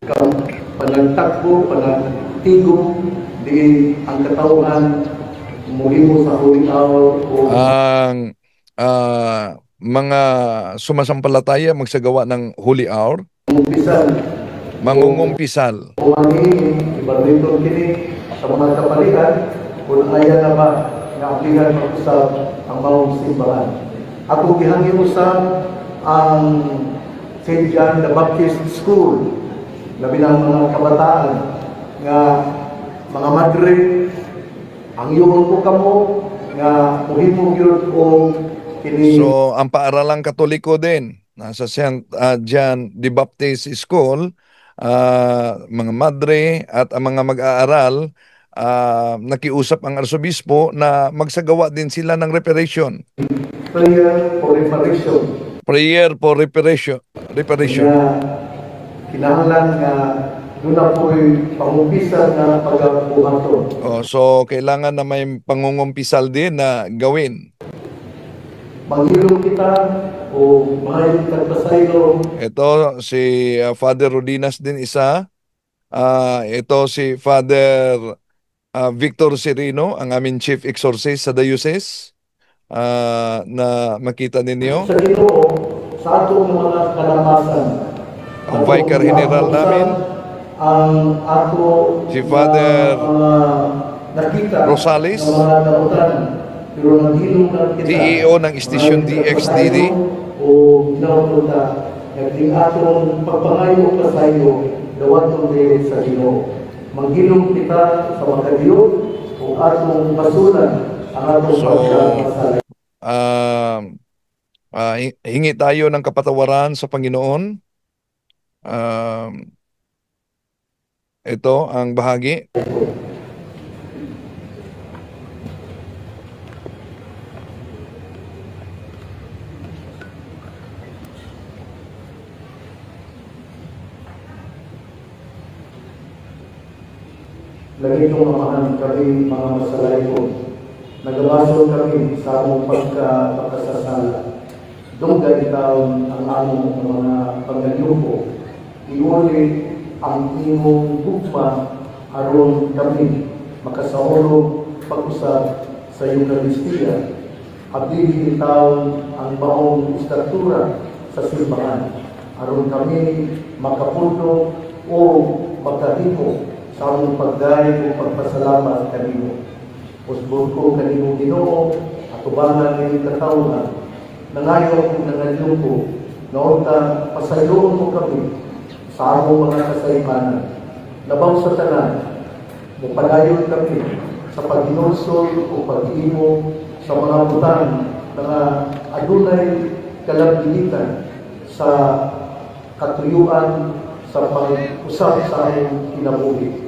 panagtakbo, panagtigo, di ang katawan muhimo sa huling araw o Ang mga sumasampalataya magsagawa ng holy hour, umpisan mangungumpisal. o ang ibarito kini sa mga kapalikan kung ayan na ba nga aplihan mag-usap ang maong simbahan. Ako gihangin usap ang St. John the Baptist School, labi ng mga kabataan nga mga madre, ang iyong ko kamo nga muhimong yun o kini. So, ang paaralang Katoliko din, nasa St. John the Baptist School, mga madre at ang mga mag-aaral, nakiusap ang arsobispo na magsagawa din sila ng reparation. Prayer for reparation. Prayer for reparation. Nga kinahanglan nga doon na po'y pangumpisan na pag-buhaton. So, kailangan na may pangungumpisal din na gawin. Maghilom kita o mahayag kagpasaylo. Ito si Father Rodinas din isa. Ito si Father Victor Serino, ang aming Chief Exorcist sa Diocese. Na makita ninyo. Sa Ginoo, sa atong mga kalamasan. Ang Vicar General namin, ang ato si Father nakita Rosales, ng mga nautan. Pero naghilom lang kita. CEO ng Station DXDD. O ginaupunta. Naging atong pagpangayo pa sa iyo, dawatong din sa Ginoo. Manghilom kita sa mga Diyo o atong basulan ang atong pagkamasala. Hingi tayo ng kapatawaran sa Panginoon. Ito ang bahagi. Lagi kong mamahan kami mga masalay ko. Nagabaso kami sa among pagkasasala. Dungga ikaw ang among mga pangayuko. Iuli ang imong gugma aron kami makasaulog pag-usap sa Eucharistia. Abili itaw ang baong istatura sa simbahan aron kami makapuno o makahimo sa among pagdayeg o pagpasalamat kanimo. Usbon ko kanimo Ginoo, atubangan ng katawhan, nangayon kong nangayon ko, naunta pasayoon mo kami sa among mga kasaymanan. Labaw sa tanan, mupadayon kami sa paghinursol o pag-imo sa mga butang na adunay kalabilitan sa katuyuan sa pag-usap sa among kinabuhi.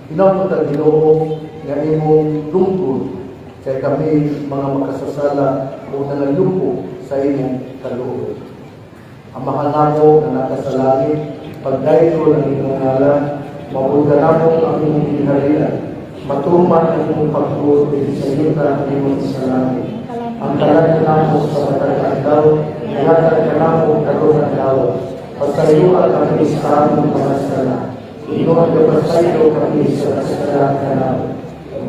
Ginamot ang Ginoo nga imong lungkod kay kami mga makasasala o nangalumpo sa imong kaloob. Amahan namo na nakasalangit, pagdayto ng inyong ngalan, mabuta namo ang inyong ginharian, matuman ang inyong pagtuo sa yuta ang inyong salangit. Ang talan namo sa matag daw, ihatag ka namo karon ang daw. Pagkayuan kami sa among mga sala, inuan ka pasayo kami sa kasalaan ka namo.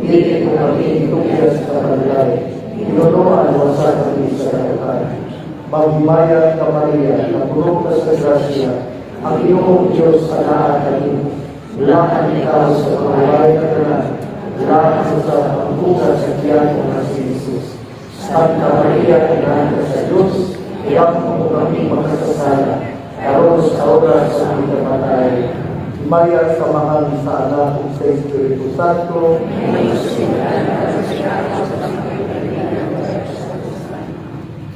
Hindi ko kami itugyan sa balay, inunuan wasa kami sa katakan. Maghimaya ka Maria, na puno ka sa grasya, ang iyong Diyos anaan kami. Lahat ikaw sa pangaway ka na, lahat sa pangkuka sa tiyan mo na si Jesus. Santa Maria, inahan ka sa Diyos, iyak mo kami magkasasala, karon sa oras sa aming kamatay. Maya sa mahal sa anak sa Espiritu Santo,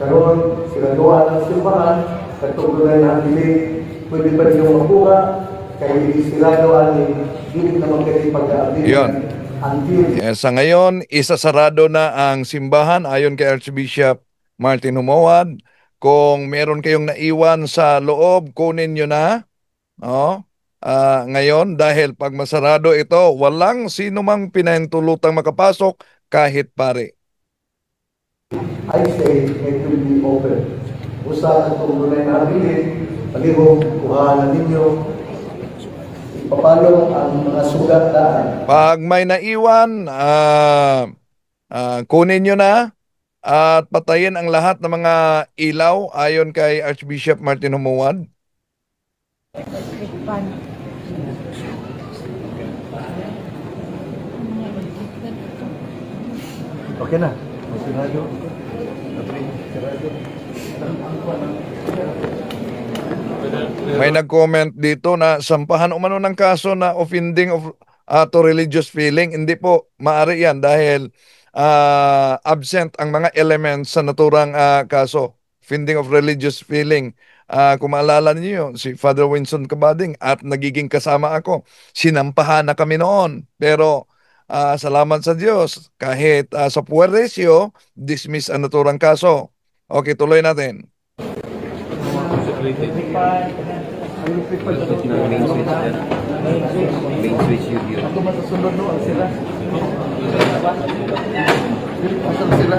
karon sinaduan ng simbahan, katugunan ng bilig, pwede pa ninyong makuha, kaya sinaduan ni hindi naman kayo pag-aabili. Yun. Sa ngayon, isasarado na ang simbahan ayon kay Archbishop Martin Humawad. Kung meron kayong naiwan sa loob, kunin nyo na. Ngayon, dahil pag masarado ito, walang sino mang pinahintulutang makapasok kahit pare. I say it will be open. Usa sa tunay na habilin, palihog, kuhaan ninyo, ipapalong ang mga sugat daan. Pag may naiwan, kunin nyo na at patayin ang lahat ng mga ilaw ayon kay Archbishop Martin Humawad. Okay na. Masirado. May nag-comment dito na sampahan umano ng kaso na offending of to religious feeling. Hindi po maaari yan dahil absent ang mga elements sa naturang kaso. Offending of religious feeling. Kung maalala niyo, si Father Winston Cabading at nagiging kasama ako, sinampahan na kami noon. Pero salamat sa Diyos, kahit sa puwerresyo, dismiss ang naturang kaso. Okay, tuloy natin. Ako masusunod no ang sila. Asan sila?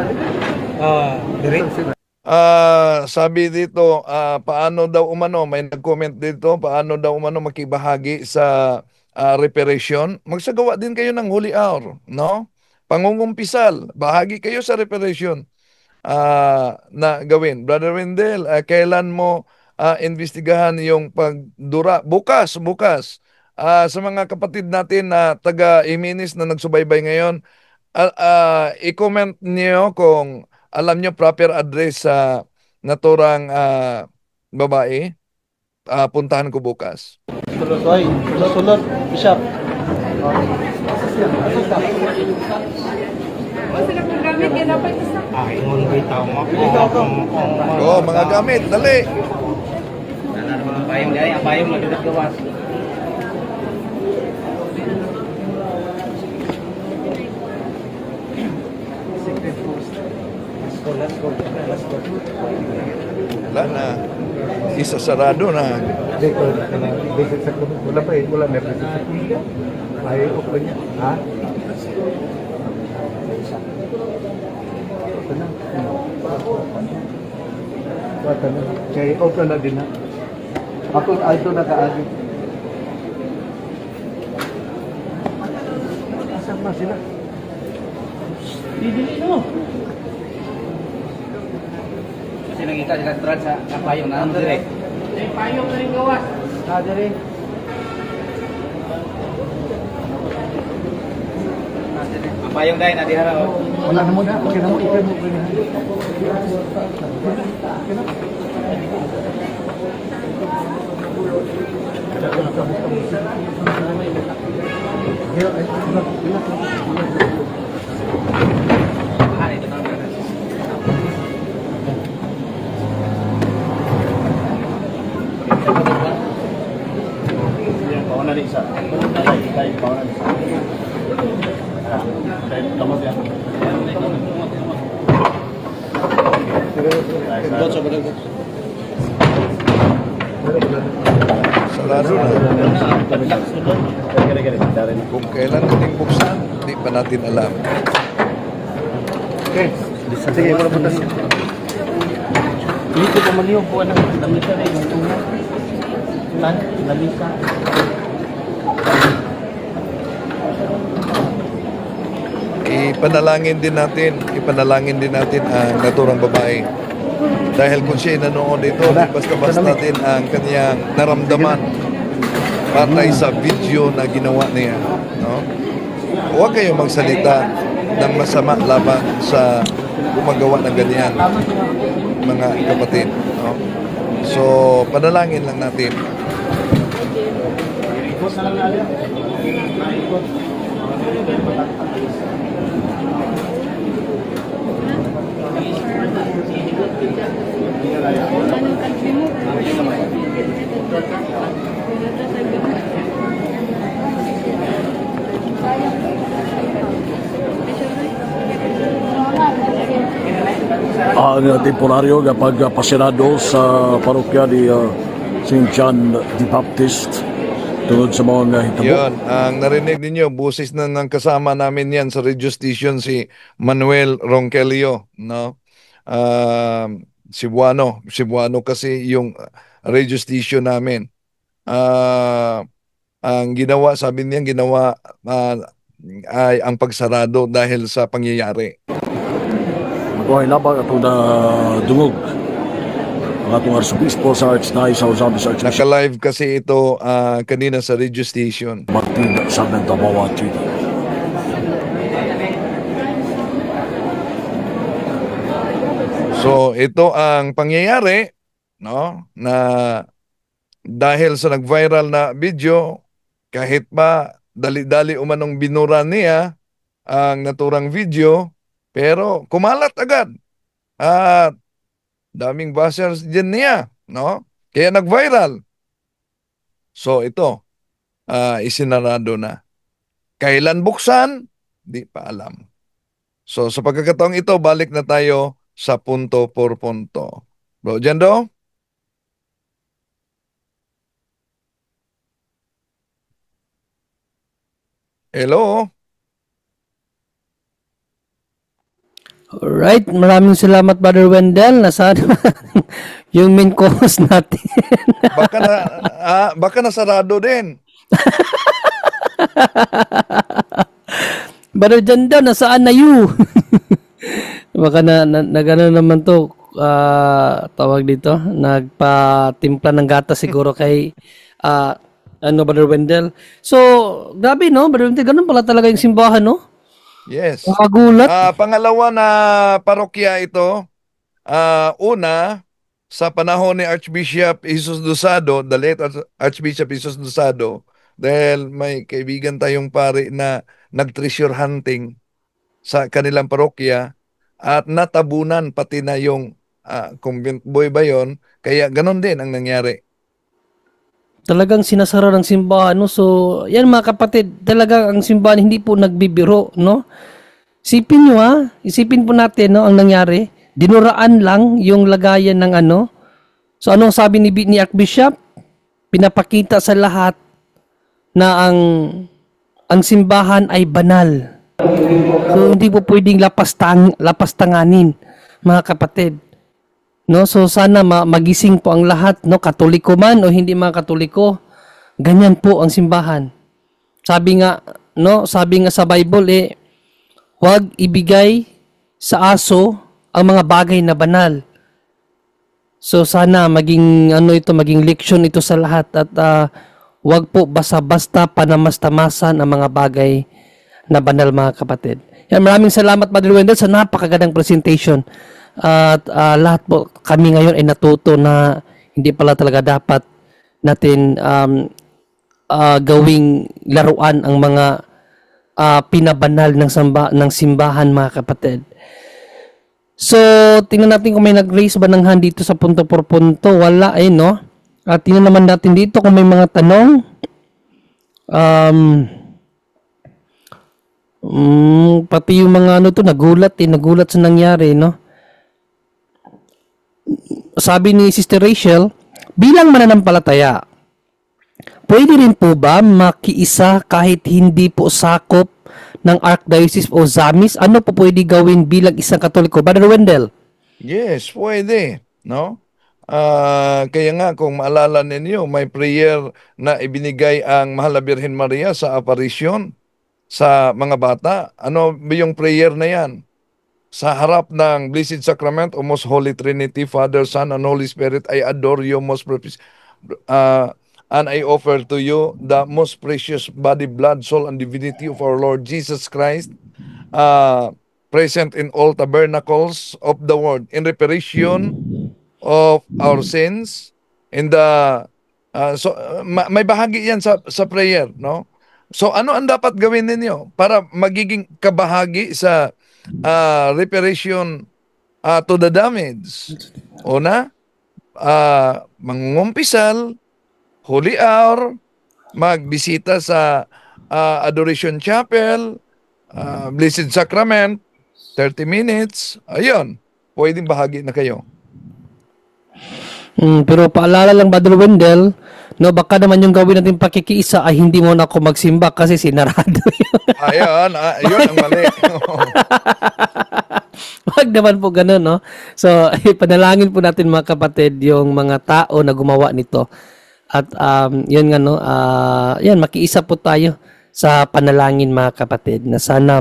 Sabi dito, paano daw umano, may nag-comment dito, paano daw umano makibahagi sa reparation? Magsagawa din kayo ng holy hour, no? Pangungumpisal, bahagi kayo sa reparation na gawin. Brother Wendell, kailan mo investigahan yung pagdura? Bukas. Sa mga kapatid natin na taga-Iminis na nagsubaybay ngayon, i-comment niyo kung alam nyo proper address sa naturang babae. Puntahan ko bukas. Sulod, Bishop. Mga gamit, dali. Payong madulat gawas. Wala na. Isasarado na. Wala pa eh, wala may presensya. Ay, okay niya. Ha? Bata na. Kaya okay na din ha. Ako nakaagi. Asan na sila? Dili no. Kasi nangita sila trad sa payong na direct. Payong na rin gawas. Direct. Payong dahil na dinara. Wala na muna. Okay na mo. Okay mo. Sarado na. Kung kailan muling buksan, hindi pa natin alam. Okay. Sige, wala punta siya. Dito pa maliw po ano, lamisa rin yung tungo. Lamisa. Ipanalangin din natin ang naturang babae. Dahil kung siya nanood dito, basta-basta din ang kaniyang naramdaman patay sa video na ginawa niya. No? Huwag kayong magsalita ng masama laban sa gumagawa ng ganyan, mga kapatid. No? So, panalangin lang natin. Ang temporaryo kapag pasenado sa parokya ni St. John the Baptist tungod sa mga hitabo. Yun, ang narinig ninyo, busis na ng kasama namin yan sa radio station, si Manuel Ronquillo, no? Cebuano kasi yung radio station namin. Ang ginawa, sabi niya, ay ang pagsarado dahil sa pangyayari. Magawin labang atong na dungog ang atong arsobispo sa Archdiocese sa Ozamis Archbishop Naka-live kasi ito kanina sa radio station. Martin Sarmiento Tabawa Treaty. So ito ang pangyayari, no, na dahil sa nag-viral na video, kahit pa dali-dali umanong binura niya ang naturang video, pero kumalat agad. At daming bashers din niya, no? Kaya nag-viral. So ito, isinarado na. Kailan buksan? Di pa alam. So sa pagkakataong ito, balik na tayo sa punto por punto. Bro Jendo? Hello? Alright, maraming salamat Brother Wendell. Nasaan yung main course natin? Baka nasarado din. Brother Janda, nasaan na you? Baka nagano naman to, tawag dito, nagpatimpla ng gata siguro kay Brother Wendell. So, grabe no, Brother Wendell, ganun pala talaga yung simbahan, no? Yes. Magulat. Pangalawa na parokya ito. Una, sa panahon ni Archbishop Jesus Dosado, the late Archbishop Jesus Dosado, dahil may kaibigan tayong pare na nag-treasure hunting sa kanilang parokya at natabunan pati na yung convent boy ba yun, kaya ganon din ang nangyari. Talagang sinasara ng simbahan, no? So, yan mga kapatid, talagang ang simbahan hindi po nagbibiro, no? Isipin po natin, no, ang nangyari. Dinuraan lang yung lagayan ng ano. So, anong sabi ni Archbishop? Pinapakita sa lahat na ang simbahan ay banal. So, hindi po pwedeng lapastanganin, mga kapatid. No, so sana magising po ang lahat, no, Katoliko man o hindi mga Katoliko. Ganyan po ang simbahan. Sabi nga sa Bible huwag ibigay sa aso ang mga bagay na banal. So sana maging leksyon ito sa lahat at huwag po basta-basta panamastamasan ang mga bagay na banal, mga kapatid. Yan, maraming salamat Brother Wendell sa napakagandang presentation. At lahat po kami ngayon ay natuto na hindi pala talaga dapat natin gawing laruan ang mga pinabanal ng simbahan, mga kapatid. So, tingnan natin kung may nag-raise ba ng hand dito sa punto por punto. Wala no? At tingnan naman natin dito kung may mga tanong. Pati yung mga nagulat sa nangyari, no? Sabi ni Sister Rachel, bilang mananampalataya, pwede rin po ba makiisa kahit hindi po sakop ng Archdiocese o Zamis? Ano po pwede gawin bilang isang Katoliko? Brother Wendell? Yes, pwede, no? Kaya nga kung maalala ninyo, may prayer na ibinigay ang Mahal na Birhen Maria sa aparisyon sa mga bata. Ano ba yung prayer na yan? Sa harap ng Blessed Sacrament o Most Holy Trinity, Father, Son, and Holy Spirit, I adore you most and I offer to you the most precious body, blood, soul, and divinity of our Lord Jesus Christ, present in all tabernacles of the world, in reparation of our sins, in the may bahagi yan sa prayer, no? So ano ang dapat gawin ninyo para magiging kabahagi sa reparation to the damage? Una, mangungumpisal, Holy Hour, magbisita sa Adoration Chapel, Blessed Sacrament, 30 minutes, ayun, pwedeng bahagi na kayo. Pero paalala lang, Brother Wendell, no, baka naman yung gawin natin pakikiisa ay hindi mo na ako magsimba kasi sinarado yun. Ayun, yun ang mali. Wag naman po ganun, no? So, panalangin po natin mga kapatid yung mga tao na gumawa nito. At yun nga, no, yan, makiisa po tayo sa panalangin mga kapatid na sana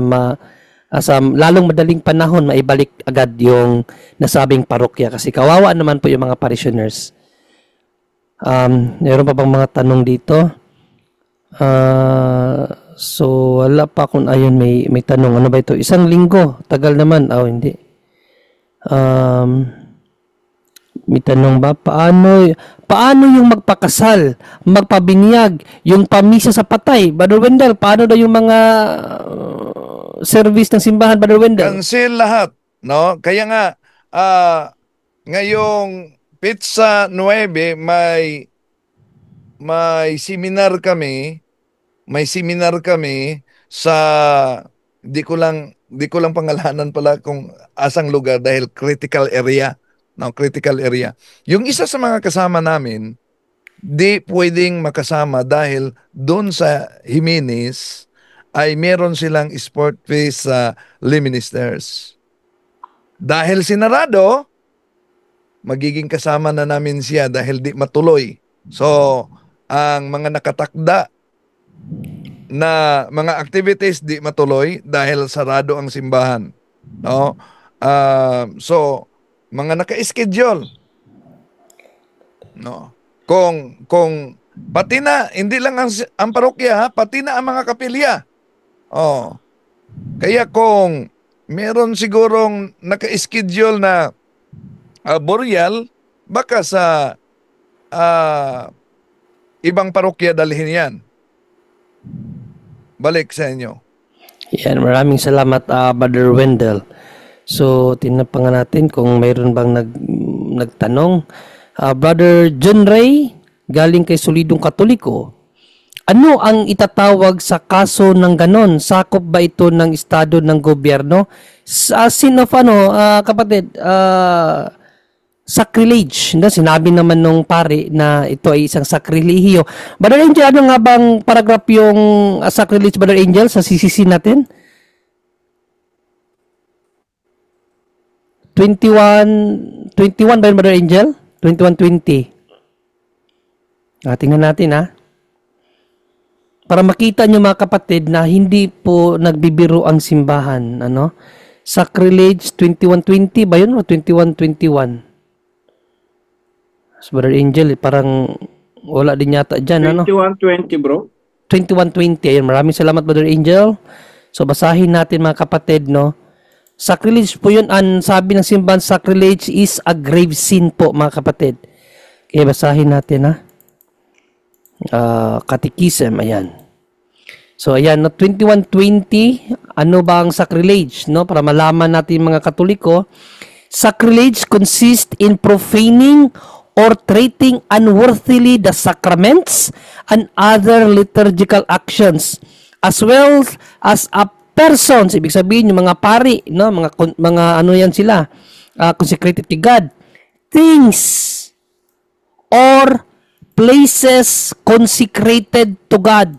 sa lalong madaling panahon maibalik agad yung nasabing parokya kasi kawawa naman po yung mga parishioners. Meron pa bang mga tanong dito? So wala pa kung ayun may tanong. Ano ba ito? Isang linggo. Tagal naman. Hindi. May tanong ba? Paano yung magpakasal, magpabinyag, yung pamisa sa patay? Brother Wendell, paano daw yung mga service ng simbahan, Brother Wendell? Cancel lahat, no? Kaya nga, ngayong Pizza 9, may seminar kami, sa, di ko lang pangalanan pala kung asang lugar dahil critical area. No, critical area. Yung isa sa mga kasama namin, di pwedeng makasama dahil doon sa Jimenez ay meron silang sport fees sa ministers. Dahil sinarado, magiging kasama na namin siya dahil di matuloy. So, ang mga nakatakda na mga activities di matuloy dahil sarado ang simbahan. No? So, mga naka-schedule. No. Kung pati na hindi lang ang parokya, pati na ang mga kapilya. Kaya kung meron sigurong naka-schedule na burial, baka sa ibang parokya dalhin yan. Balik sa inyo. Yan, maraming salamat, Brother Wendell. So, tinapangan natin kung mayroon bang nagtanong. Brother John Ray, galing kay Solidong Katoliko. Ano ang itatawag sa kaso ng ganon? Sakop ba ito ng estado ng gobyerno? Sin of kapatid, sacrilege. Sinabi naman nung pare na ito ay isang sakrilihiyo. Brother Angel, ano nga bang paragraph yung sacrilege, Brother Angel, sa CCC natin? 21 ba yun, Brother Angel? 21:20. Tingnan natin, para makita nyo mga kapatid na hindi po nagbibiro ang simbahan. Sacrilege 21:20 ba yun o 21:21? So, Brother Angel, parang wala din yata dyan. 21:20 bro. 21:20. Ayun, maraming salamat, Brother Angel. So basahin natin mga kapatid, no? Sacrilege po yun. Ang sabi ng simbahan, sacrilege is a grave sin po mga kapatid. Kaya basahin natin, Catechism, ayan. So ayan, 21:20, ano ba ang sacrilege, no? Para malaman natin mga Katoliko, sacrilege consists in profaning or treating unworthily the sacraments and other liturgical actions, as well as a persons, ibig sabihin yung mga pari, no, mga ano yan sila, consecrated to God, things or places consecrated to God.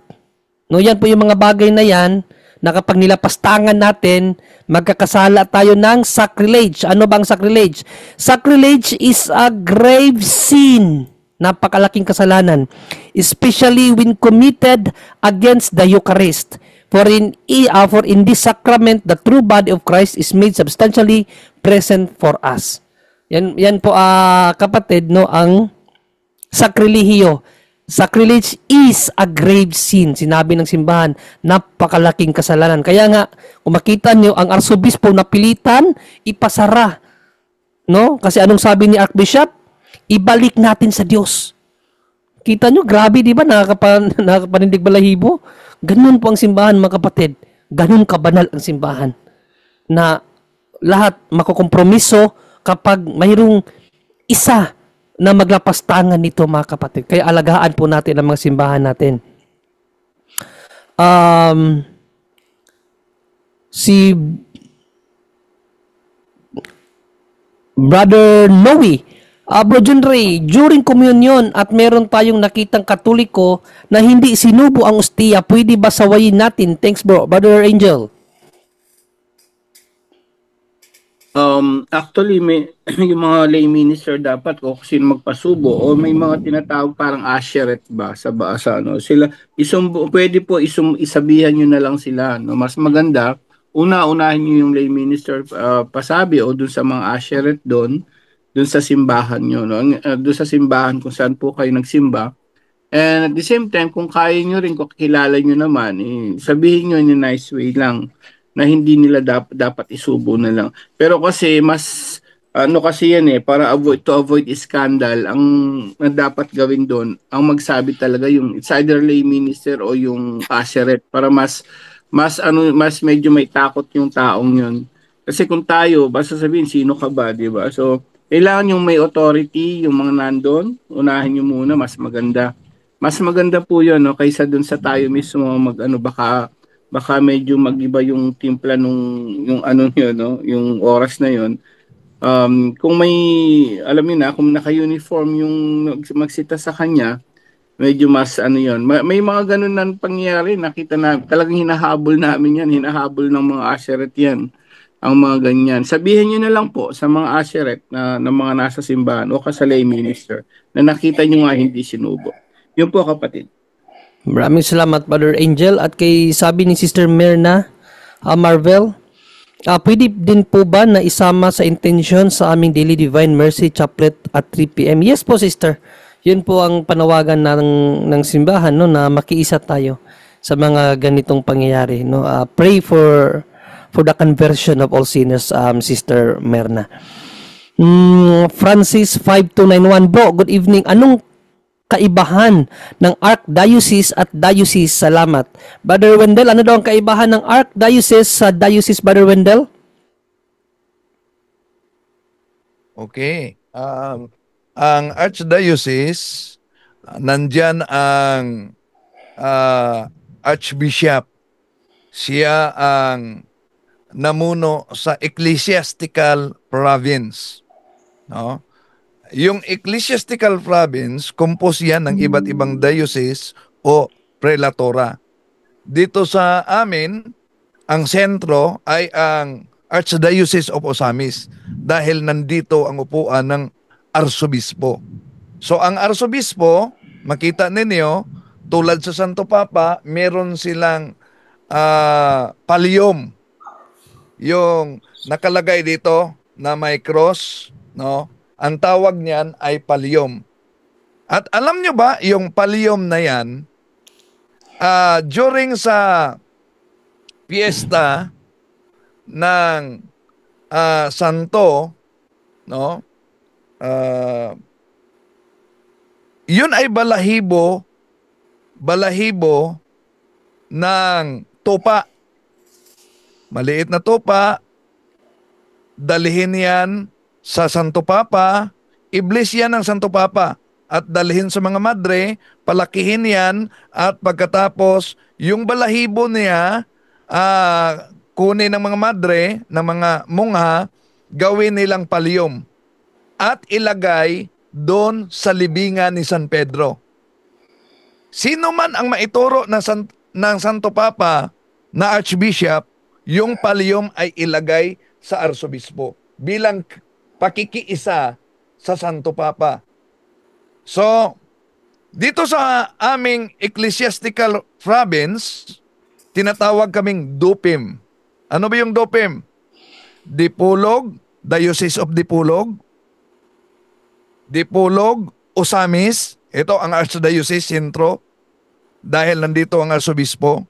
No, yan po yung mga bagay na yan na kapag nilapastangan natin, magkakasala tayo ng sacrilege. Ano bang sacrilege? Sacrilege is a grave sin. Napakalaking kasalanan. Especially when committed against the Eucharist. For in this sacrament, the true body of Christ is made substantially present for us. Yan po kapatid, no, ang sakrilihiyo. Sacrilege is a grave sin. Sinabi ng simbahan, napakalaking kasalanan. Kaya nga, kung makita nyo, ang arsobispo napilitan, ipasara. No? Kasi anong sabi ni Archbishop? Ibalik natin sa Diyos. Kita nyo, grabe, di ba? Nakakapanindig balahibo. Ganun po ang simbahan, mga kapatid. Ganun kabanal ang simbahan. Na lahat makukompromiso kapag mayroong isa na maglapastangan nito, mga kapatid. Kaya alagaan po natin ang mga simbahan natin. Si Brother Noe, Bro John Ray, during communion at meron tayong nakitang Katoliko na hindi sinubo ang ostiya, pwede ba sawayin natin? Thanks bro. Brother Angel. Actually, may yung mga lay minister dapat kung sino magpasubo o may mga tinatawag parang asheret ba sa ano sila pwede po isabihan niyo na lang sila, no, mas maganda unahin niyo yung lay minister pasabi o dun sa mga asheret dun sa simbahan niyo, no, dun sa simbahan kung saan po kayo nagsimba. And at the same time, kung kaya niyo rin, kung kilala niyo naman, sabihin niyo in a nice way lang na hindi nila dapat isubo na lang. Pero kasi mas kasi yan para to avoid scandal, ang dapat gawin doon, ang magsabi talaga yung it's either lay minister o yung asheret para mas medyo may takot yung taong yun. Kasi kung tayo, basta sabihin sino ka ba, di ba? So kailangan yung may authority, yung mga nandun, unahin nyo muna, mas maganda. Mas maganda po yun, no, kaysa dun sa tayo mismo baka medyo mag-iba yung timpla yung yun, no, yung oras na yun. Kung may, alam niyo na, kung naka-uniform yung magsita sa kanya, medyo mas yun. May mga ganun na pangyayari, nakita na, talagang hinahabol namin yan, hinahabol ng mga asheret yan, ang mga ganyan. Sabihin niyo na lang po sa mga asheret na mga nasa simbahan o sa lay minister na nakita niyo nga hindi sinubo. Yun po, kapatid. Maraming salamat, Brother Angel. At kay sabi ni Sister Myrna Marvel, pwede din po ba na isama sa intention sa aming Daily Divine Mercy Chaplet at 3 p.m.? Yes po, Sister. Yun po ang panawagan ng simbahan, no, na makiisa tayo sa mga ganitong pangyayari. No? Pray for the conversion of all sinners, Sister Myrna. Francis 5291, bro, good evening. Anong kaibahan ng Archdiocese at Diocese? Salamat. Brother Wendell, ano daw ang kaibahan ng Archdiocese sa Diocese, Brother Wendell? Okay. Ang Archdiocese, nandyan ang Archbishop. Siya ang namuno sa ecclesiastical province. No? Yung ecclesiastical province, compose yan ng iba't ibang diocese o prelatora. Dito sa amin, ang sentro ay ang Archdiocese of Osamis dahil nandito ang upuan ng arsobispo. So ang arsobispo, makita ninyo, tulad sa Santo Papa, meron silang pallium. Yung nakalagay dito na may cross, no? Ang tawag niyan ay pallium. At alam nyo ba, yung pallium na yan, during sa fiesta ng santo, no? Yun ay balahibo ng tupa. Maliit na tupa, dalhin yan sa Santo Papa, i-bless yan ng Santo Papa at dalhin sa mga madre, palakihin yan at pagkatapos yung balahibo niya kunin ng mga madre, ng mga mungha, gawin nilang pallium at ilagay doon sa libingan ni San Pedro. Sino man ang maituro ng Santo Papa na Archbishop, yung paliyom ay ilagay sa Arsobispo bilang pakikiisa sa Santo Papa. So, dito sa aming ecclesiastical province, tinatawag kaming DOPIM. Ano ba yung DOPIM? Dipolog, Diocese of Dipolog, Dipolog, Osamis, ito ang Archdiocese Sentro, dahil nandito ang Arsobispo.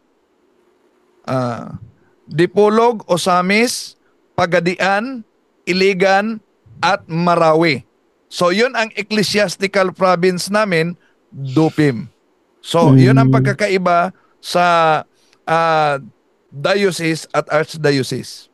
Dipolog, Osamis, Pagadian, Iligan, at Marawi. So, yun ang ecclesiastical province namin, DOPIM. So, yun ang pagkakaiba sa diocese at archdiocese.